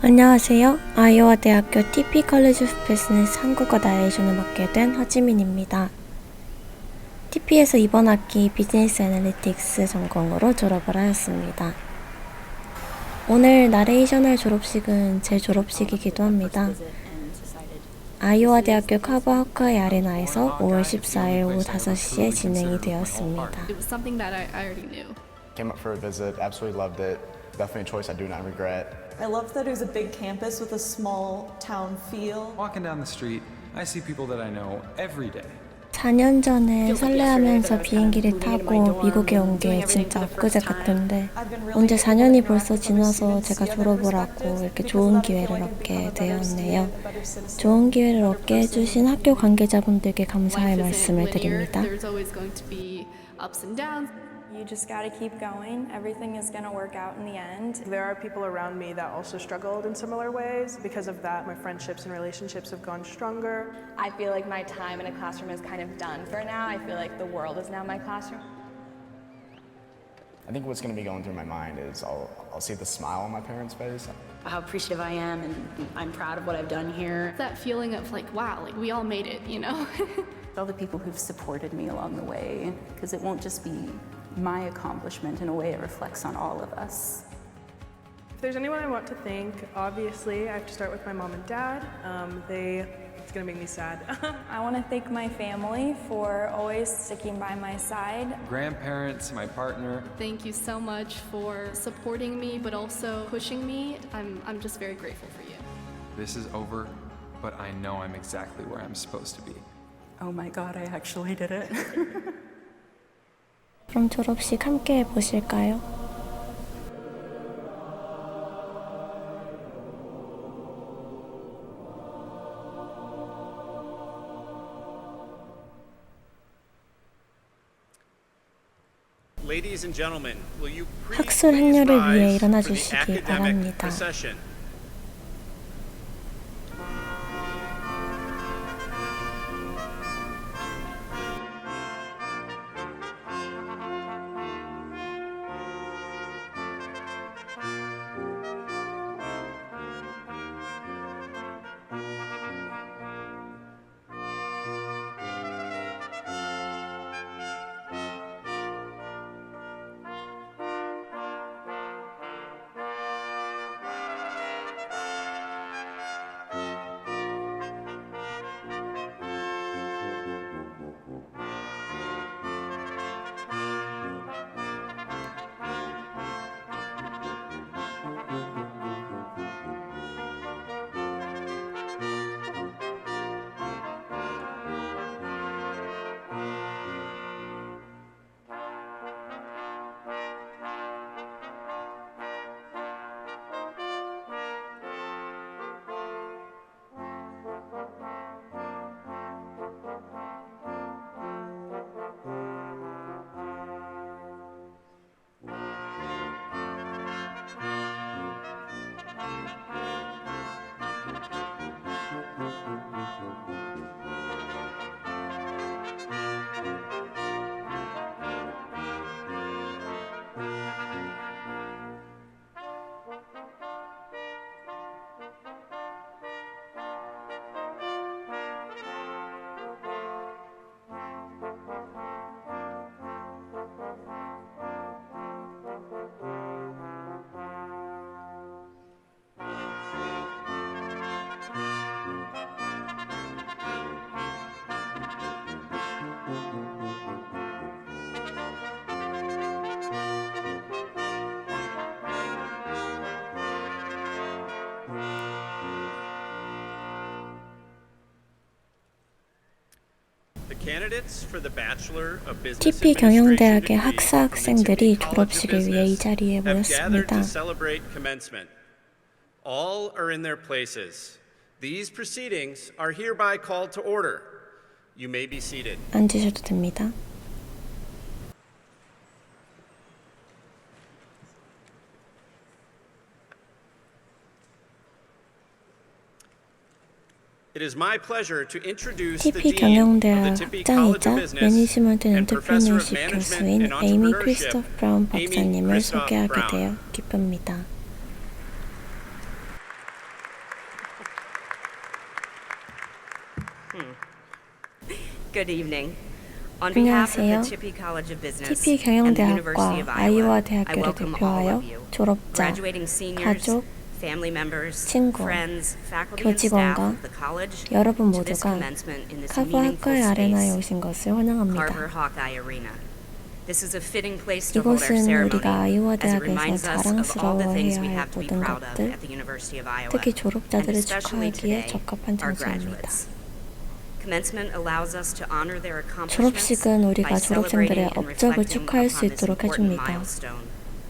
안녕하세요. 아이오와 대학교 티피 college of business 한국어 나레이션을 맡게 된 허지민입니다. 티피에서 이번 학기 비즈니스 애널리틱스 전공으로 졸업을 하였습니다. 오늘 나레이셔널 졸업식은 제 졸업식이기도 합니다. 아이오와 대학교 카버 하카이 아레나에서 5월 14일 오후 5시에 진행이 되었습니다. Came up for a visit, absolutely loved it. Definitely a choice I do not regret. I loved that it was a big campus with a small town feel. Walking down the street, I see people that I know every day. 4년 전에 설레하면서 비행기를 타고 미국에 온 게 진짜 엊그제 같은데 언제 4년이 벌써 지나서 제가 졸업을 하고 이렇게 좋은 기회를 얻게 되었네요. 좋은 기회를 얻게 해주신 학교 관계자분들께 감사의 말씀을 드립니다. You just gotta keep going. Everything is gonna work out in the end. There are people around me that also struggled in similar ways. Because of that, my friendships and relationships have gone stronger. I feel like my time in a classroom is kind of done for now. I feel like the world is now my classroom. I think what's going to be going through my mind is I'll see the smile on my parents' face. How appreciative I am, and I'm proud of what I've done here. That feeling of like, wow, like we all made it, you know? All the people who've supported me along the way, because it won't just be my accomplishment. In a way, it reflects on all of us. If there's anyone I want to thank, obviously I have to start with my mom and dad. It's gonna make me sad. I want to thank my family for always sticking by my side. Grandparents, my partner. Thank you so much for supporting me, but also pushing me. I'm just very grateful for you. This is over, but I know I'm exactly where I'm supposed to be. Oh my God, I actually did it. 그럼 졸업식 함께 해보실까요? Ladies and gentlemen, will you 학술 행렬을 위해 일어나 주시기 바랍니다. procession? 티피 경영대학의 학사 학생들이 졸업식을 위해 이 자리에 모였습니다. All are in their places. These proceedings are hereby called to order. You may be seated. 앉으셔도 됩니다. 티피 경영대학 학장이자 매니지먼트 엔터프리너십 교수인 에이미 크리스토프 브라운 박사님을 소개하게 되어 기쁩니다. Good evening. On behalf of the 안녕하세요. Tippie College of Business TP and the University 경영대학과 of 아이오와 Iowa, I 대학교를 welcome all 대표하여 of you, 졸업자, graduating seniors, 가족, family members, 친구, friends, faculty and staff 교직원과 of the college 여러분 to this 모두가 commencement in this 카브 meaningful 학과의 아레나에 space, 오신 것을 환영합니다. Carver Hawkeye Arena. This is a fitting place to hold our 이곳은 ceremony 우리가 아이오와 as it 대학에서 reminds us of all the things we 자랑스러워해야 할 have to be 모든 proud of 것들, at the University of Iowa, 특히 and 졸업자들을 especially 축하하기에 today, 적합한 our 장소입니다. graduates. Commencement allows us to honor their accomplishments 졸업식은 우리가 by 졸업생들의 celebrating and 업적을 reflecting 축하할 수 upon this 있도록 important 해줍니다. milestone.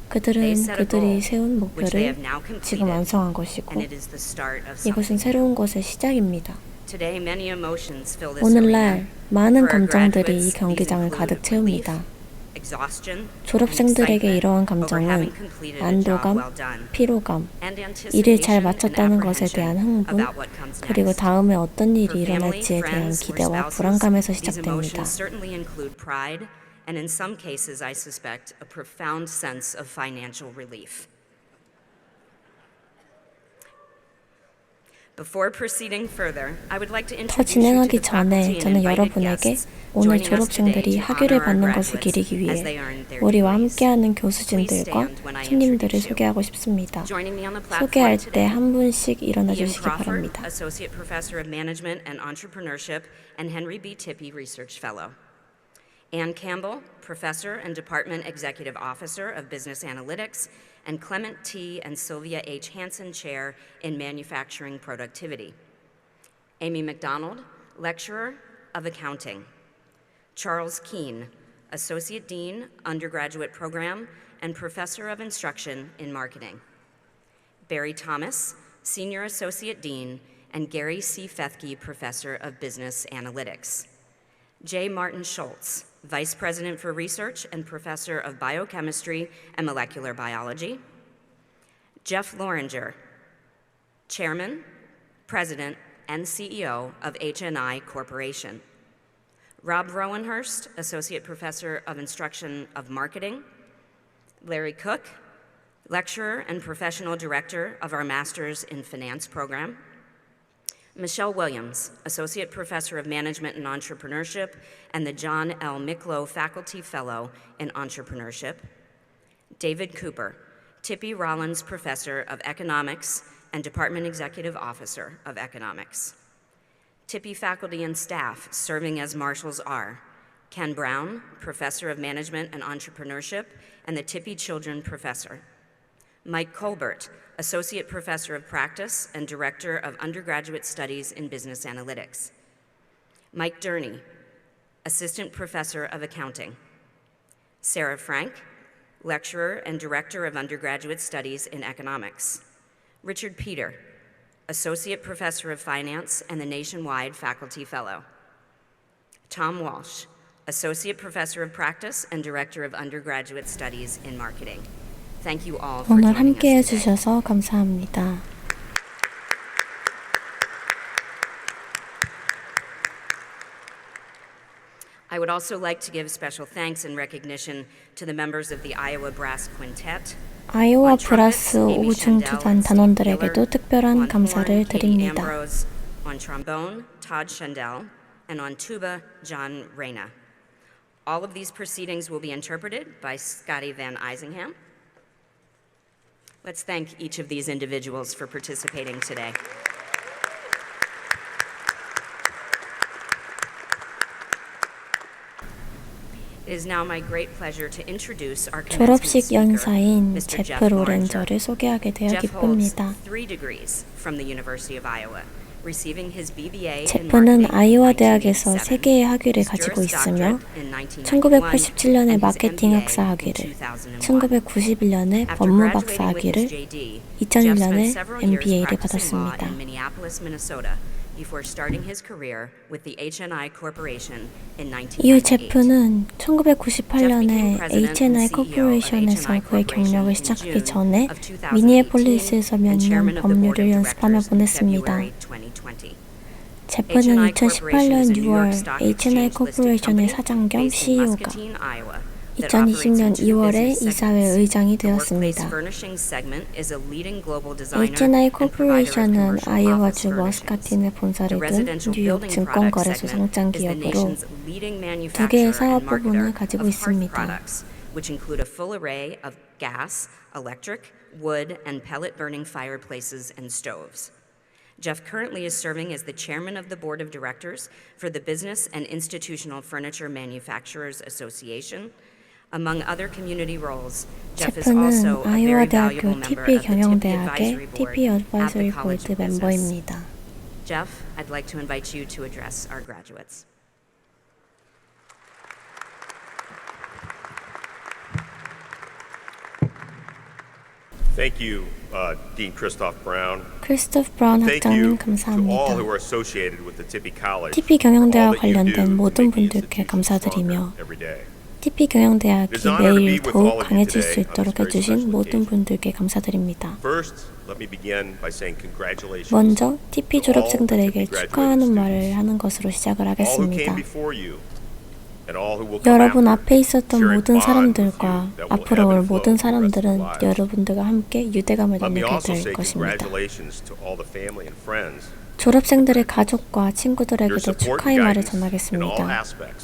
그들은 They set a 그들이 goal, 세운 which they have 목표를 now 지금 completed, 완성한 것이고 and it is the start of 이것은 something. 새로운 것의 시작입니다. Today, many emotions fill this 오늘날 arena. 많은 For our 감정들이 이 graduates, 경기장을 these 가득 include 채웁니다. relief, exhaustion, 졸업생들에게 and 이러한 excitement over 감정은 having completed a job 안도감, well done, 피로감, and 일을 잘 anticipation 마쳤다는 and 것에 대한 apprehension 흥분, about what comes 그리고 next. 다음에 어떤 일이 For family, 일어날지에 대한 friends, or 기대와 spouses, 불안감에서 these 시작됩니다. emotions certainly include pride, and in some cases, I suspect, a profound sense of financial relief. Before proceeding further, I would like to 더 introduce you to 진행하기 the faculty 전에 and 저는 invited 여러분에게 guests 오늘 joining us today 졸업생들이 to 학위를 honor our 받는 것을 graduates 기리기 as 위해 they earn their 우리와 degrees. 함께하는 Please 교수진들과 stand when I 손님들을 introduce you. 소개하고 싶습니다. Joining me on the 소개할 platform 때 today, 한 분씩 일어나 Ian 주시기 Crawford, 바랍니다. Associate Professor of Management and Entrepreneurship and Henry B. Tippie Research Fellow. Ann Campbell, Professor and Department Executive Officer of Business Analytics, and Clement T. and Sylvia H. Hansen Chair in Manufacturing Productivity. Amy McDonald, Lecturer of Accounting. Charles Keene, Associate Dean, Undergraduate Program, and Professor of Instruction in Marketing. Barry Thomas, Senior Associate Dean, and Gary C. Fethke, Professor of Business Analytics. J. Martin Schultz, Vice President for Research and Professor of Biochemistry and Molecular Biology. Jeff Loringer, Chairman, President, and CEO of HNI Corporation. Rob Rowenhurst, Associate Professor of Instruction of Marketing. Larry Cook, Lecturer and Professional Director of our Masters in Finance program. Michelle Williams, Associate Professor of Management and Entrepreneurship and the John L. Miklo Faculty Fellow in Entrepreneurship. David Cooper, Tippie Rollins Professor of Economics and Department Executive Officer of Economics. Tippie faculty and staff serving as marshals are Ken Brown, Professor of Management and Entrepreneurship and the Tippie Children Professor. Mike Colbert, Associate Professor of Practice and Director of Undergraduate Studies in Business Analytics. Mike Durney, Assistant Professor of Accounting. Sarah Frank, Lecturer and Director of Undergraduate Studies in Economics. Richard Peter, Associate Professor of Finance and the Nationwide Faculty Fellow. Tom Walsh, Associate Professor of Practice and Director of Undergraduate Studies in Marketing. Thank you all for 오늘 joining 함께 us today. 해주셔서 감사합니다. I would also like to give special thanks and recognition to the members of the Iowa Brass Quintet. 아이오와 On trumpets, 브라스 Amy 우중투단 Shandell and Steve 단원들에게도 Taylor. 특별한 On 감사를 horn, Katie 드립니다. Ambrose. On trombone, Todd Shandell. And on tuba, John Reyna. All of these proceedings will be interpreted by Scotty Van Eisingham. Let's thank each of these individuals for participating today. It is now my great pleasure to introduce our commencement 졸업식 speaker, 연사인 Mr. 제프 Jeff Loringer. 로렌저를 소개하게 되어 Jeff holds 기쁩니다. 3 degrees from the University of Iowa, receiving his BBA in 제프는 marketing 아이오와 in 대학에서 1987, 3개의 학위를 his 가지고 Juris 있으며 Doctorate in 1991, 1987년에 and his 마케팅 MBA 학사 in 학위를, 2001. 1991년에 After 법무 박사 graduating with 학위를, his JD, Jeff 2001년에 spent several years MBA를 practicing law 받았습니다. in Minneapolis, Minnesota, before starting his career with the HNI Corporation in 이후 1998. 제프는 1998년에 HNI 코퍼레이션에서 그의 경력을 시작하기 전에 미니애폴리스에서 몇 년 법률을 연습하며 보냈습니다. 제프는 2018년 6월 HNI 코퍼레이션의 사장 겸 CEO가 that operates in 2020년 two 2월에 business 이사회 segments. 의장이 The Workplace 되었습니다. Furnishings segment is a leading global designer H&I and provider of 코퍼레이션은 commercial 아이오와주 office 머스카틴에 furnishings. 본사를 The 둔 residential 뉴욕 building 증권거래소 products 상장 segment is the 기업으로 nation's leading 두 개의 manufacturer 사업 and 부분을 marketer 가지고 of hearth 있습니다. products, which include a full array of gas, electric, wood, and pellet burning fireplaces and stoves. Jeff currently is serving as the chairman of the board of directors for the Business and Institutional Furniture Manufacturers Association. Among other community roles, Jeff is also 제프는 a very 아이오와 valuable 대학교 member 티피 of the Tippie 경영대학의 Advisory Board 티피 at the 어드바이저리 College 보드 of Business. 멤버입니다. Jeff, I'd like to invite you to address our graduates. Thank you, Dean Christoph Brown. 크리스토프 브라운 Thank 학장님 you to all 감사합니다. who are associated with the Tippie College. 티피 for all 경영대와 that you 관련된 do 모든 to make the 분들께 institution 감사드리며 stronger every day. 티피 경영대학이 It is an honor to be 매일 with all 더욱 of you 강해질 today 수 on 있도록 this very 해주신 special 모든 occasion. 분들께 감사드립니다. First, let me begin by saying congratulations 먼저 티피 to all the 졸업생들에게 Tippie graduating 축하하는 students. 말을 하는 것으로 시작을 All who came 하겠습니다. before you and all who will come 여러분 after, 앞에 있었던 sharing 모든 bond with 사람들과 you that will 앞으로 ebb 올 and flow 모든 for the rest of their 사람들은 lives. 여러분들과 함께 유대감을 Let me 나누게 also 될 say 것입니다. congratulations to all the family and friends. 졸업생들의 가족과 Your 친구들에게도 support 축하의 and 말을 guidance in all 전하겠습니다. aspects,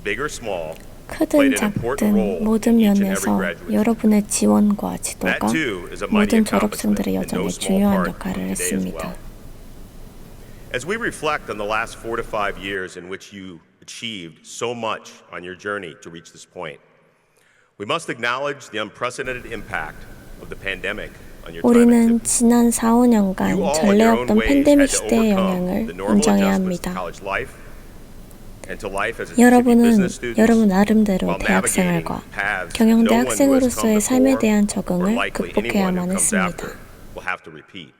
big or small, 크든 작든 모든 면에서 여러분의 지원과 지도가 that too is a mighty 모든 accomplishment 졸업생들의 in no 여정에 small 중요한 part 역할을 of today as 했습니다. well. As we reflect on the last 4 to 5 years in which you achieved so much on your journey to reach this point, we must acknowledge the unprecedented impact of the pandemic on your time at 우리는 Tippie. 지난 4, 5년간 You all in 전례 your own 없던 ways 팬데믹 had to 시대의 overcome 영향을 the normal 인정해야 adjustments to 합니다. college life and to life as a Tippie 여러분은 business student. 여러분 나름대로 while 대학 navigating 생활과 paths 경영대 no one who has come 학생으로서의 삶에 before 대한 or 적응을 likely anyone 극복해야만 who comes 했습니다. after will have to repeat.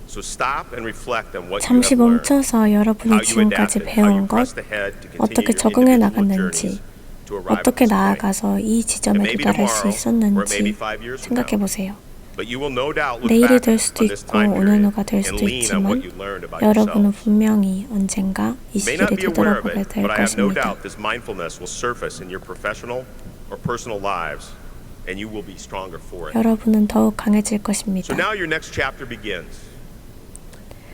So stop and reflect on what you 잠시 have learned, 멈춰서 how 여러분이 you 지금까지 adapted, how you 배운 것, pressed ahead to continue 어떻게 your 적응해 individual 나갔는지, journeys to arrive at 어떻게 this point. 나아가서 이 It 지점에 may be 도달할 수 tomorrow, or it may be 있었는지 5 years from 생각해 now. 보세요. But you will no doubt look 내일이 back 될 수도 on this 있고 time 5년 period 후가 될 and 수도 lean on what 있지만 you learned about 여러분은 yourself. 분명히 언젠가 이 You may not 시기를 be aware of 되돌아보게 it, 될 but I have no 것입니다. doubt this mindfulness will surface in your professional or personal lives, and you will be stronger for it. 여러분은 더욱 강해질 So 것입니다. now your next chapter begins.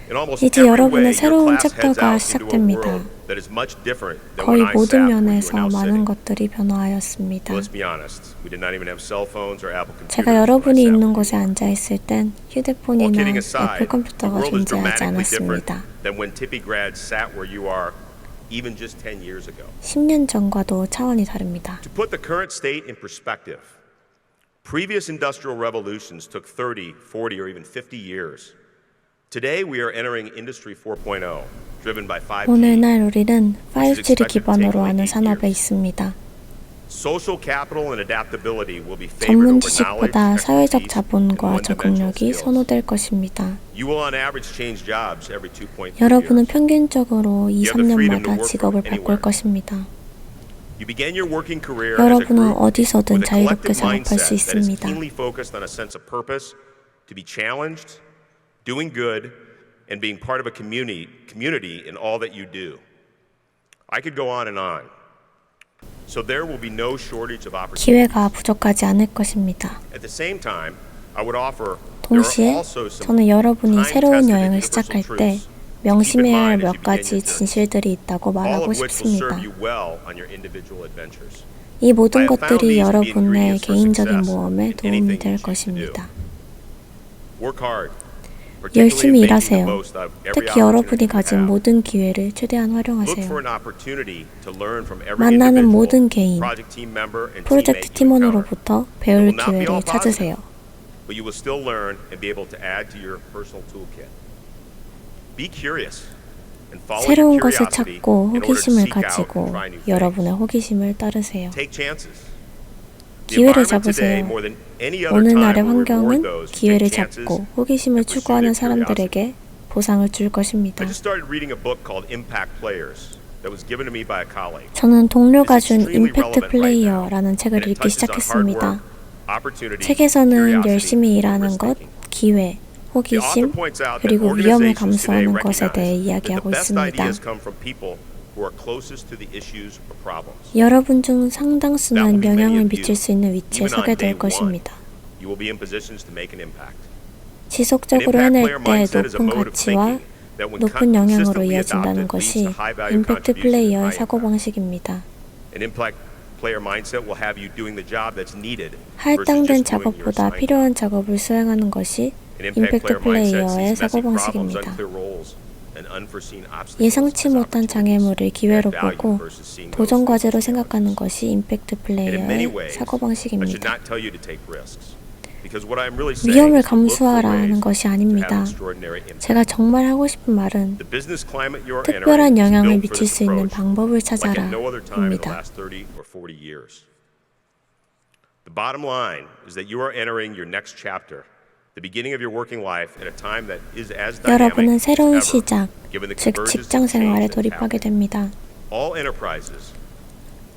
In almost 이제 every 여러분의 way, your 새로운 class heads 챕터가 out into a 시작됩니다. world that is much different than 거의 when I 모든 sat where you are 면에서 now 많은 sitting. 것들이 변화하였습니다. Well, let's be honest. We did not even have cell phones or Apple computers. 제가 when I 여러분이 sat 있는 where 곳에 you are. 앉아 있을 땐 All 휴대폰이나 kidding 애플 aside, the 컴퓨터가 world is 존재하지 dramatically different 않았습니다. than when Tippie grads sat where you are even just 10 years ago. 10년 전과도 차원이 다릅니다. To put the current state in perspective, previous industrial revolutions took 30, 40, or even 50 years. Today we are entering Industry 4.0, driven by 5G. 오늘날 우리는 5G를 기반으로 하는 산업에 있습니다. Social capital and adaptability will be favored 전문 over 지식보다 knowledge, 사회적 expertise, and 자본과 one-dimensional 적응력이 skills. 선호될 것입니다. You will on average change jobs every 2.3 여러분은 years. 평균적으로 2, You have the freedom 3년마다 to work 직업을 from 바꿀 anywhere. 것입니다. You begin your working career as a 여러분은 group 어디서든 with a 자유롭게 collective 작업할 수 mindset that is 있습니다. keenly focused on a sense of purpose, to be challenged, doing good, and being part of a community in all that you do. I could go on and on. So there will be no shortage of opportunities. 기회가 부족하지 않을 것입니다. At the same time, I would offer there are 동시에 also some 저는 여러분이 새로운 time-tested 여행을 universal 시작할 때 truths 명심해야 할 keep in mind as 몇 you begin 가지 your journey, 진실들이 있다고 all 말하고 of which will 싶습니다. serve you well on your individual adventures. 이 모든 I have found 것들이 these to be 여러분의 ingredients for 개인적인 success 모험에 in 도움이 anything 될 you choose to do. 것입니다. Work hard. 열심히 particularly in making the 일하세요. most of every 특히 여러분이 opportunity you 가진 have. 모든 기회를 최대한 Look for 활용하세요. an opportunity to learn from every 만나는 individual, 모든 개인, project team member, and 프로젝트 teammate you encounter. 팀원으로부터 It 배울 will not be 기회를 all 찾으세요. positive, but you will still learn and be able to add to your personal toolkit. Be curious and follow your 새로운 것을 curiosity 찾고 in order to 호기심을 seek out 가지고 and try new things. 여러분의 호기심을 따르세요. Take chances. The 기회를 environment today, 잡으세요. more than any other 오늘날의 time, will reward 환경은 those who 기회를 take chances 잡고 호기심을 and pursue 추구하는 their curiosity. 사람들에게 보상을 줄 것입니다. I just started reading a book called Impact Players that was given to me by a colleague. 저는 동료가 It's 준 extremely 임팩트 relevant right now, 플레이어라는 책을 and it 읽기 touches on hard 시작했습니다. work, opportunity, 책에서는 curiosity, 열심히 and 일하는 risk 것, taking. 기회, The author 호기심, points out that 그리고 위험을 organizations today 감수하는 것에 대해 recognize that 이야기하고 the best 있습니다. ideas come from people who who are closest to the issues or problems. 여러분 중 상당수는 영향을 미칠 수 있는 위치에 서게 될 것입니다. You will be in positions to make an impact. 지속적으로 해낼 때 높은 가치와 높은 영향으로 이어진다는 것이 임팩트 플레이어의 사고방식입니다. An impact player mindset will have you doing the job that's needed 할당된 작업보다 필요한 작업을 수행하는 것이 임팩트 플레이어의 사고방식입니다. 예상치 못한 장애물을 기회로 보고 도전 과제로 생각하는 것이 임팩트 플레이어의 사고방식입니다. 위험을 감수하라는 것이 아닙니다. 제가 정말 하고 싶은 말은 특별한 영향을 미칠 수 있는 방법을 찾아라 입니다. The bottom line is that you are entering your next chapter, the beginning of your working life at a time that is as 여러분은 dynamic 새로운 as ever, 시작, given the 즉 convergence 직장 of change 생활에 that's 돌입하게 happening. 됩니다. All enterprises,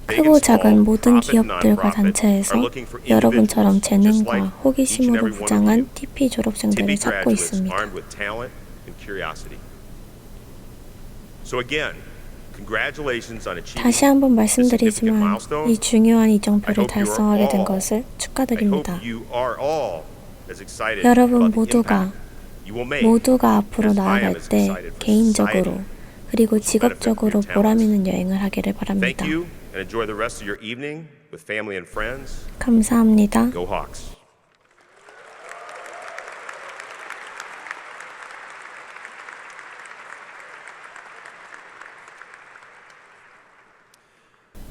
크고 작은 모든 기업들과 단체에서 여러분처럼 재능과 호기심으로 부장한 TP 졸업생들을 찾고 있습니다. 다시 한번 말씀드리지만 이 중요한 이정표를 달성하게 된 것을 축하드립니다. 여러분 모두가 앞으로 나아갈 때 개인적으로 그리고 직업적으로 보람있는 여행을 하기를 바랍니다. And enjoy the rest of your evening with family and friends. 감사합니다. Go Hawks.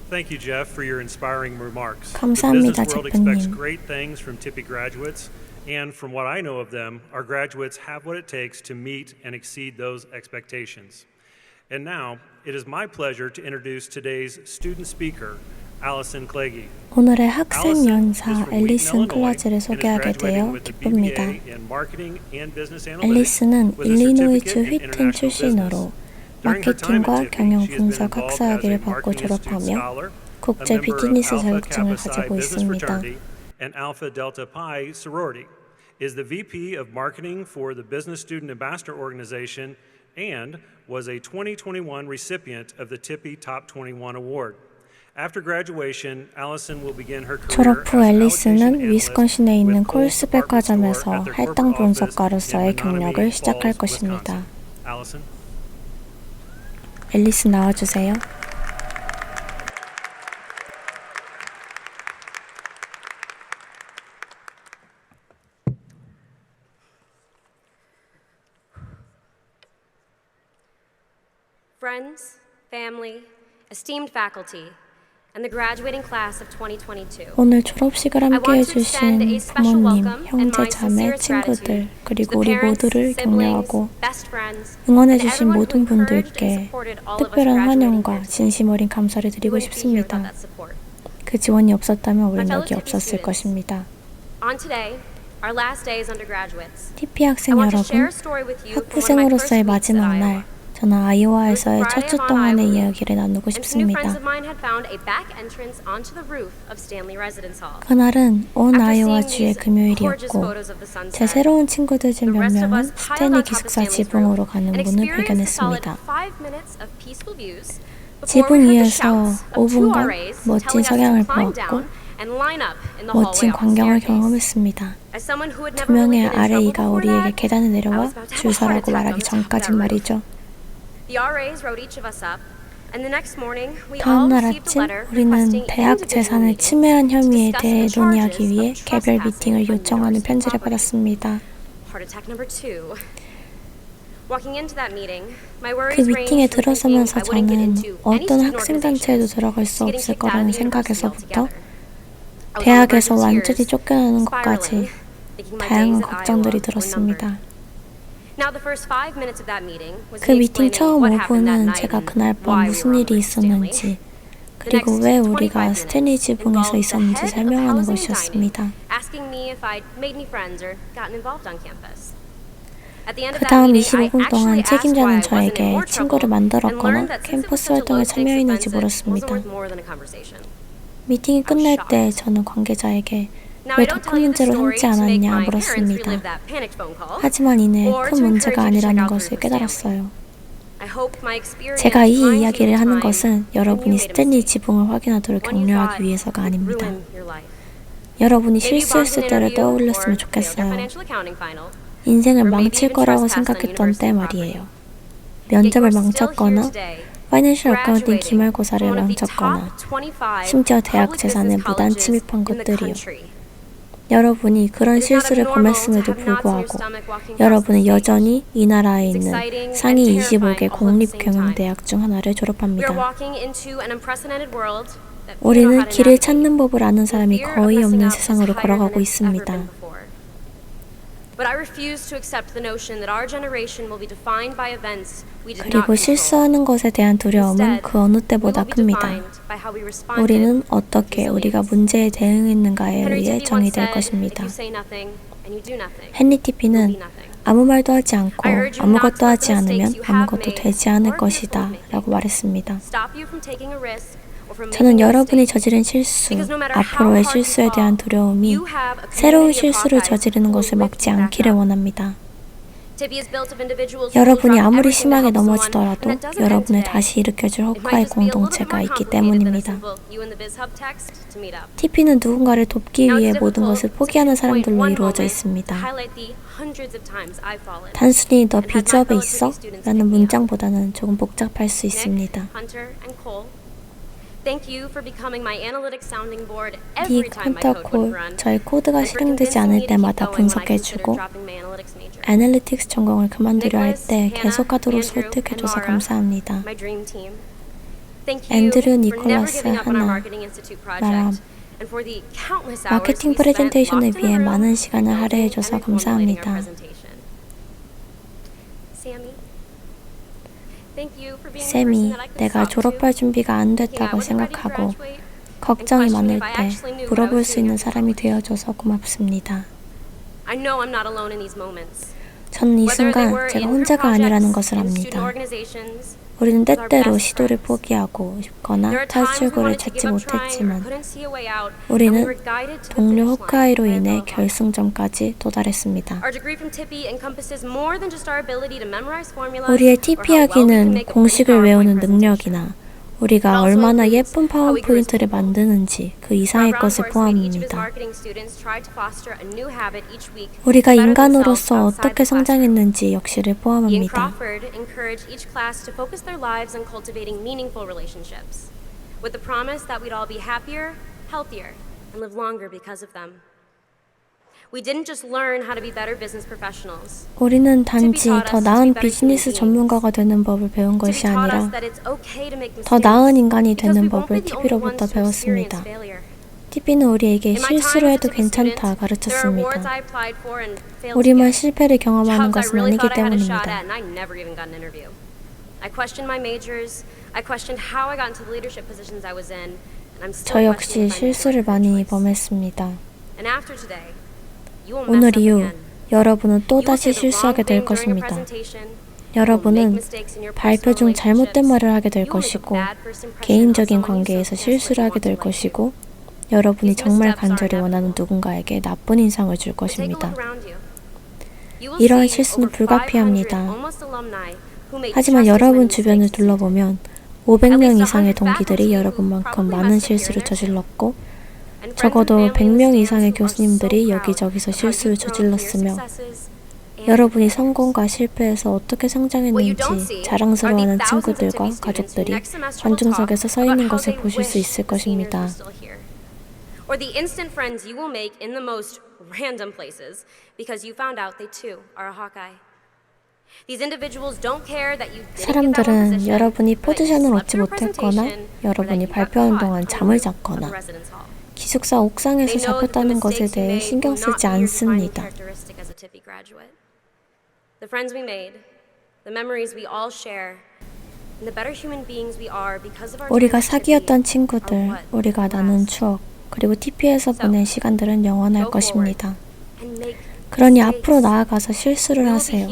Thank you, Jeff, for your inspiring remarks. 감사합니다, The business world expects 제프님. great things from Tippie graduates, and from what I know of them, our graduates have what it takes to meet and exceed those expectations. And now, it is my pleasure to introduce today's student speaker, Allison Clagy. 오늘의 학생 연사 앨리슨 클라즈를 소개하게 되어 기쁩니다. 앨리슨은 일리노이주 휘튼 출신으로 마케팅과 경영 분석 학사학위를 받고 졸업하며 국제 비즈니스 자격증을 가지고 있습니다. And Alpha Delta Pi sorority, is the VP of Marketing for the Business Student Ambassador Organization and was a 2021 recipient of the Tippie Top 21 Award. After graduation, Allison will begin her career 졸업 후 앨리슨은 위스콘신에 있는 콜스 백화점에서 할당 분석가로서의 경력을 시작할 것입니다. 앨리슨 나와주세요. Friends, family, esteemed faculty, and the graduating class of 2022. 오늘 졸업식을 함께 해주신 부모님, 형제, 자매, 친구들, 그리고 우리 모두를 격려하고 응원해주신 모든 분들께 특별한 환영과 진심 어린 감사를 드리고 싶습니다. 그 지원이 없었다면 우린 여기 없었을 것입니다. TP 학생 여러분, 학부생으로서의 마지막 날, 저는 아이오와에서의 첫 주 동안의 이야기를 나누고 싶습니다. 그날은 온 아이오와 주의 금요일이었고 제 새로운 친구들 중 몇 명은 스탠리 기숙사 지붕으로 가는 문을 발견했습니다. 지붕 위에서 5분간 멋진 석양을 보았고 멋진 광경을 경험했습니다. 두 명의 아레이가 우리에게 계단을 내려와 줄 서라고 말하기 전까진 말이죠. 다음 날 아침 우리는 대학 재산을 침해한 혐의에 대해 논의하기 위해 개별 미팅을 요청하는 편지를 받았습니다. 그 미팅에 들어서면서 저는 어떤 학생단체에도 들어갈 수 없을 거라는 생각에서부터 대학에서 완전히 쫓겨나는 것까지 다양한 걱정들이 들었습니다. 그 미팅 처음 5분은 제가 그날 밤 무슨 일이 있었는지 그리고 왜 우리가 스탠리 지붕에서 있었는지 설명하는 것이었습니다. 그 다음 25분 동안 책임자는 저에게 친구를 만들었거나 캠퍼스 활동에 참여했는지 물었습니다. 미팅이 끝날 때 저는 관계자에게 왜 더 큰 문제로 삼지 않았냐 물었습니다. 하지만 이내 큰 문제가 아니라는 것을 깨달았어요. 제가 이 이야기를 하는 것은 여러분이 스탠리 지붕을 확인하도록 격려하기 위해서가 아닙니다. 여러분이 실수했을 때를 떠올렸으면 좋겠어요. 인생을 망칠 거라고 생각했던 때 말이에요. 면접을 망쳤거나 파이낸셜 어카운팅 기말고사를 망쳤거나 심지어 대학 재산에 무단 침입한 것들이요. 여러분이 그런 실수를 범했음에도 불구하고 여러분은 여전히 이 나라에 있는 상위 25개 공립경영대학 중 하나를 졸업합니다. 우리는 길을 찾는 법을 아는 사람이 거의 없는 세상으로 걸어가고 있습니다. 그리고 실수하는 것에 대한 두려움은 그 어느 때보다 큽니다. 우리는 어떻게 우리가 문제에 대응했는가에 의해 정의될 것입니다. 헨리 티피는 아무 말도 하지 않고 아무것도 하지 않으면 아무것도 되지 않을 것이다 라고 말했습니다. 저는 여러분이 저지른 실수, 앞으로의 실수에 대한 두려움이 새로운 실수를 저지르는 것을 막지 않기를 원합니다. 여러분이 아무리 심하게 넘어지더라도 여러분을 다시 일으켜줄 호카의 공동체가 있기 때문입니다. 티피는 누군가를 돕기 위해 모든 것을 포기하는 사람들로 이루어져 있습니다. 단순히 너 비즈업에 있어? 라는 문장보다는 조금 복잡할 수 있습니다. 닉, 헌터, 콜, 저의 코드가 실행되지 않을 때마다 분석해주고 애널리틱스 전공을 그만두려 할 때 계속하도록 설득해줘서 감사합니다. 앤드류, 니콜라스, 하나, 마람, 마케팅 프레젠테이션을 위해 많은 시간을 할애해줘서 감사합니다. 쌤이 내가 졸업할 준비가 안 됐다고 생각하고 걱정이 많을 때 물어볼 수 있는 사람이 되어줘서 고맙습니다. 저는 이 순간 제가 혼자가 아니라는 것을 압니다. 우리는 때때로 시도를 포기하고 싶거나 탈출구를 찾지 못했지만 우리는 동료 호카이로 인해 결승점까지 도달했습니다. 우리의 TP 학위는 공식을 외우는 능력이나 우리가 얼마나 예쁜 파워포인트를 만드는지 그 이상의 것을 포함합니다. 우리가 인간으로서 어떻게 성장했는지 역시를 포함합니다. 우리는 단지 더 나은 비즈니스 전문가가 되는 법을 배운 것이 아니라 더 나은 인간이 되는 법을 TP로부터 배웠습니다. TP는 우리에게 실수를 해도 괜찮다 가르쳤습니다. 우리만 실패를 경험하는 것은 아니기 때문입니다. 저 역시 실수를 많이 범했습니다. 오늘 이후 여러분은 또다시 실수하게 될 것입니다. 여러분은 발표 중 잘못된 말을 하게 될 것이고 개인적인 관계에서 실수를 하게 될 것이고 여러분이 정말 간절히 원하는 누군가에게 나쁜 인상을 줄 것입니다. 이러한 실수는 불가피합니다. 하지만 여러분 주변을 둘러보면 500명 이상의 동기들이 여러분만큼 많은 실수를 저질렀고 적어도 100명 이상의 교수님들이 여기저기서 실수를 저질렀으며 여러분이 성공과 실패에서 어떻게 성장했는지 자랑스러워하는 친구들과 가족들이 관중석에서 서 있는 것을 보실 수 있을 것입니다. 사람들은 여러분이 포지션을 얻지 못했거나 여러분이 발표하는 동안 잠을 잤거나 기숙사 옥상에서 잡혔다는 것에 대해 신경 쓰지 않습니다. 우리가 사귀었던 친구들, 우리가 나눈 추억, 그리고 TP에서 보낸 시간들은 영원할 것입니다. 그러니 앞으로 나아가서 실수를 하세요.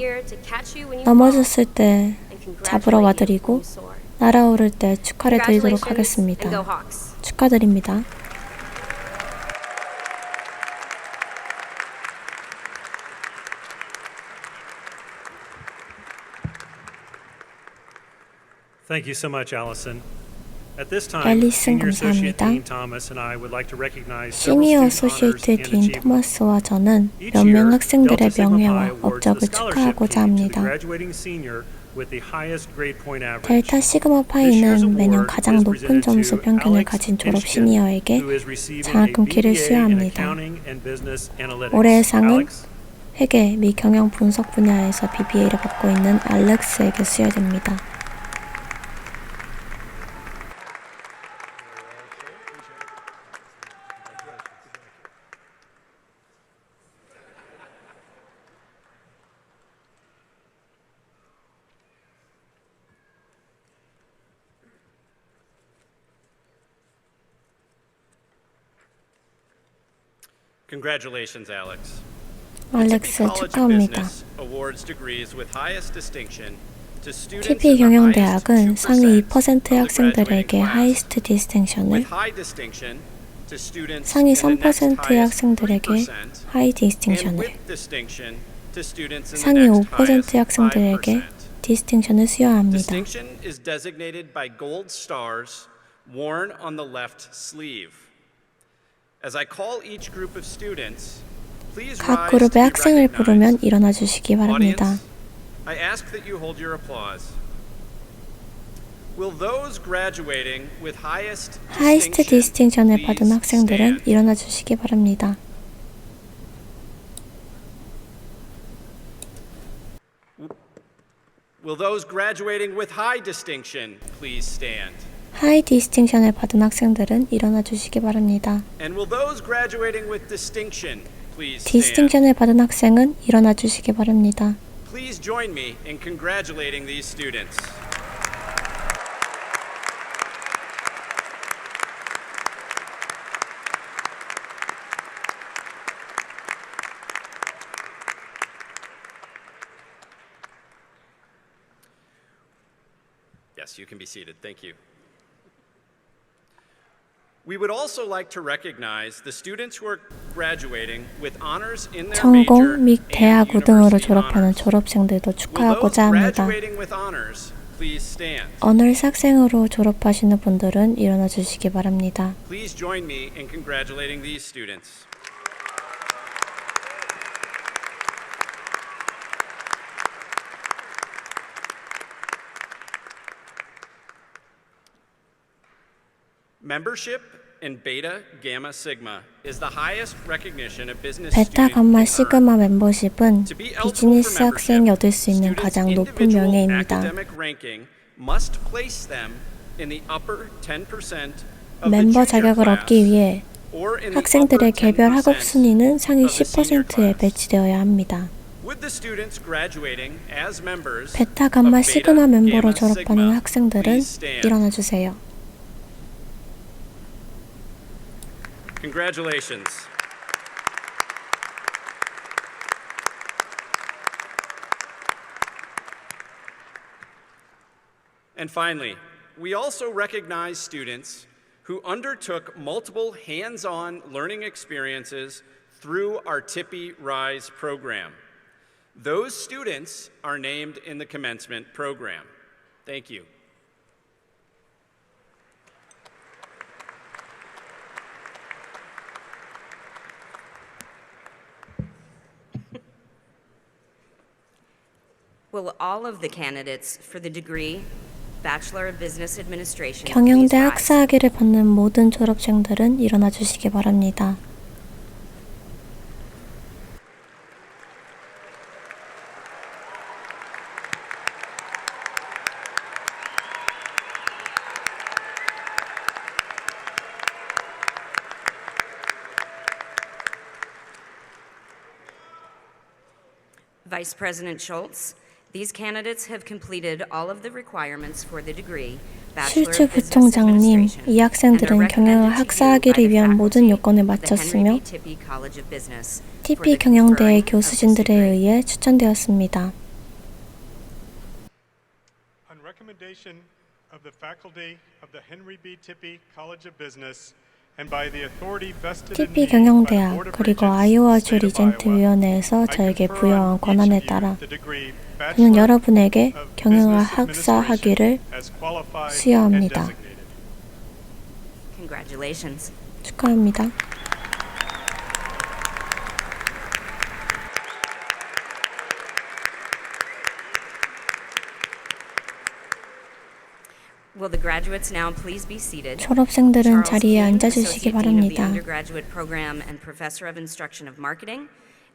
넘어졌을 때 잡으러 와드리고 날아오를 때 축하를 드리도록 하겠습니다. 축하드립니다. Thank you so much, Allison. At this time, 앨리슨 Senior Associate 감사합니다. Dean Thomas and I would like to recognize several 시니어 student honors 어소시에이트 and 딘 achievements. 토마스와 저는 Each 몇 year, 명 학생들의 Delta Sigma Pi 명예와 awards the 업적을 scholarship 축하하고자 key to the 합니다. graduating senior with the highest grade point average. 델타 시그마 파이는 매년 가장 높은 점수 평균을 가진 졸업 시니어에게 장학금 키를 수여합니다. 올해의 상은 회계 및 경영 분석 분야에서 BBA를 받고 있는 알렉스에게 수여됩니다. Congratulations, Alex. 알렉스 축하합니다. Awards degrees with highest distinction to students TP in the 경영대학은 highest 상위 2%의 2% of the graduating 학생들에게 class, 하이스트 디스팅션을, with high distinction to students 상위 in the next 3%의 highest 학생들에게 3%, 하이 and 디스팅션을, with distinction to students in the 상위 next 5%의 highest 학생들에게 5%. 디스팅션을 수여합니다. Distinction is designated by gold stars worn on the left sleeve. As I call each group of students, please 각 rise to 그룹의 be 학생을 recognized. 부르면 일어나 주시기 바랍니다. Audience, I ask that you hold your applause. Will those graduating with highest 하이스트 distinction 디스팅션을 받은 please 학생들은 stand? 일어나 주시기 바랍니다. Will those graduating with high distinction please stand? 하이 디스팅션을 받은 학생들은 일어나 주시기 바랍니다. And will those graduating with distinction please stand? 디스팅션을 받은 학생은 일어나 주시기 바랍니다. Please join me in congratulating these students. Yes, you can be seated. Thank you. We would also like to recognize the students who are graduating with honors in their major 전공 및 and 대학 우등으로 university 졸업하는 honors. 졸업생들도 Will those 축하하고자 합니다. graduating with honors please stand? 어널스 학생으로 졸업하시는 분들은 일어나 주시기 바랍니다. Please join me in congratulating these students. Membership in Beta Gamma Sigma is the highest recognition a business 베타 student 감마 can earn. 시그마 멤버십은 To be eligible for 비즈니스 학생이 membership, 얻을 수 있는 students' 가장 높은 individual 명예입니다. academic ranking must place them in the upper 10% of the 멤버 junior 자격을 class 얻기 위해 or in the 학생들의 upper 개별 학업 10% 순위는 상위 of the senior 10%에 class. 배치되어야 합니다. With the students graduating as members 베타 of 감마 Beta 시그마 멤버로 Gamma 졸업하는 Sigma, 학생들은 please stand. 일어나 주세요. Congratulations. And finally, we also recognize students who undertook multiple hands-on learning experiences through our Tippie Rise program. Those students are named in the commencement program. Thank you. Will all of the candidates for the degree Bachelor of Business Administration 경영대 please rise? 학사학위를 받는 모든 졸업생들은 일어나 주시기 바랍니다. Vice President Schultz, these candidates have completed all of the requirements for the degree Bachelor 실주 of Business 부총장님, Administration 이 학생들은 and are 경영을 recommended to you by 학사학위를 the 위한 모든 faculty 요건을 of the Henry 마쳤으며 B. Tippie College of Business for TP the 경영대의 conferring of the 교수진들에 degree. 의해 추천되었습니다. On recommendation of the faculty of the Henry B. Tippie College of Business TP 경영대학 그리고 아이오와주 리젠트 위원회에서 저에게 부여한 권한에 따라 저는 여러분에게 경영학 학사 학위를 수여합니다. Congratulations. 축하합니다. Will the graduates now please be seated? 졸업생들은 자리에 앉아주시기 바랍니다. Undergraduate Program and Professor of Instruction of Marketing,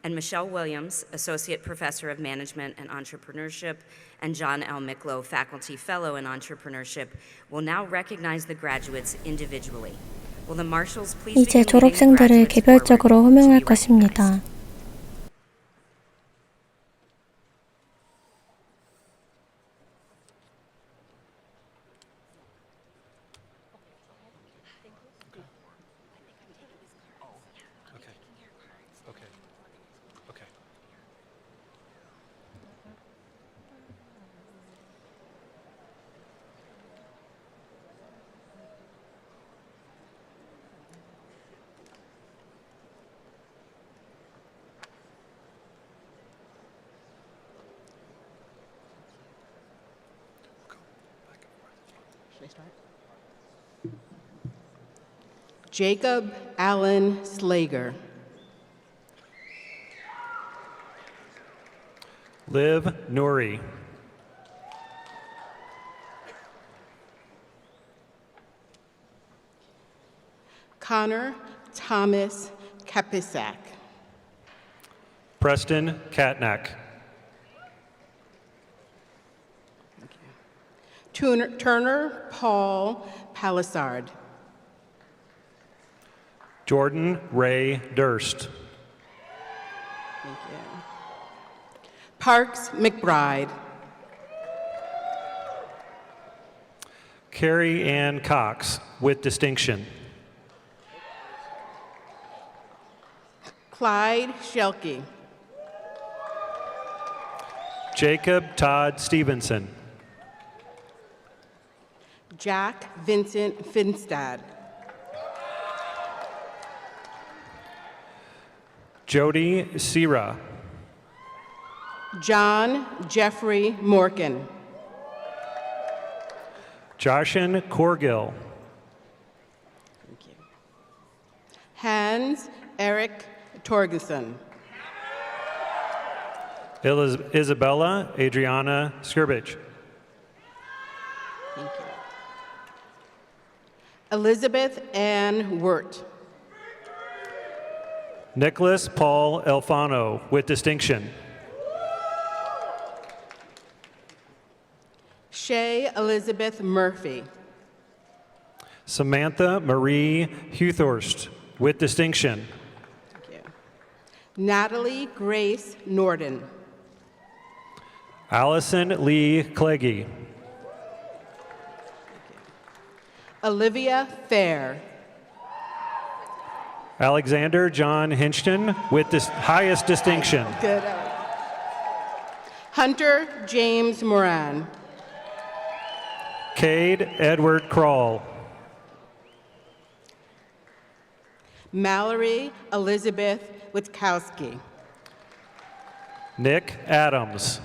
and Michelle Williams, Associate Professor of Management and Entrepreneurship, and John L. Miklo, Faculty Fellow in Entrepreneurship, will now recognize the graduates individually. Will the marshals please 이제 begin leading the 졸업생들을 graduates 개별적으로 forward to 호명할 be 것입니다. Jacob Allen Slager. Liv Nouri. Connor Thomas Kapisak. Preston Katnack. Turner Paul Palisard. Jordan Ray Durst. Thank you. Parks McBride. Carrie Ann Cox with distinction. Clyde Shelke. Jacob Todd Stevenson. Jack Vincent Finstad. Jody Sira. John Jeffrey Morgan. Joshin Corgill. Thank you. Hans Eric Torgerson. Isabella Adriana Skirbich. Thank you. Elizabeth Ann Wirt. Nicholas Paul Elfano with distinction. Shay Elizabeth Murphy. Samantha Marie Huthorst with distinction. Thank you. Natalie Grace Norden. Allison Lee Cleggy. Olivia Fair. Alexander John Hinchton with the highest distinction. Good. Hunter James Moran. Cade Edward Kroll. Mallory Elizabeth Witkowski. Nick Adams.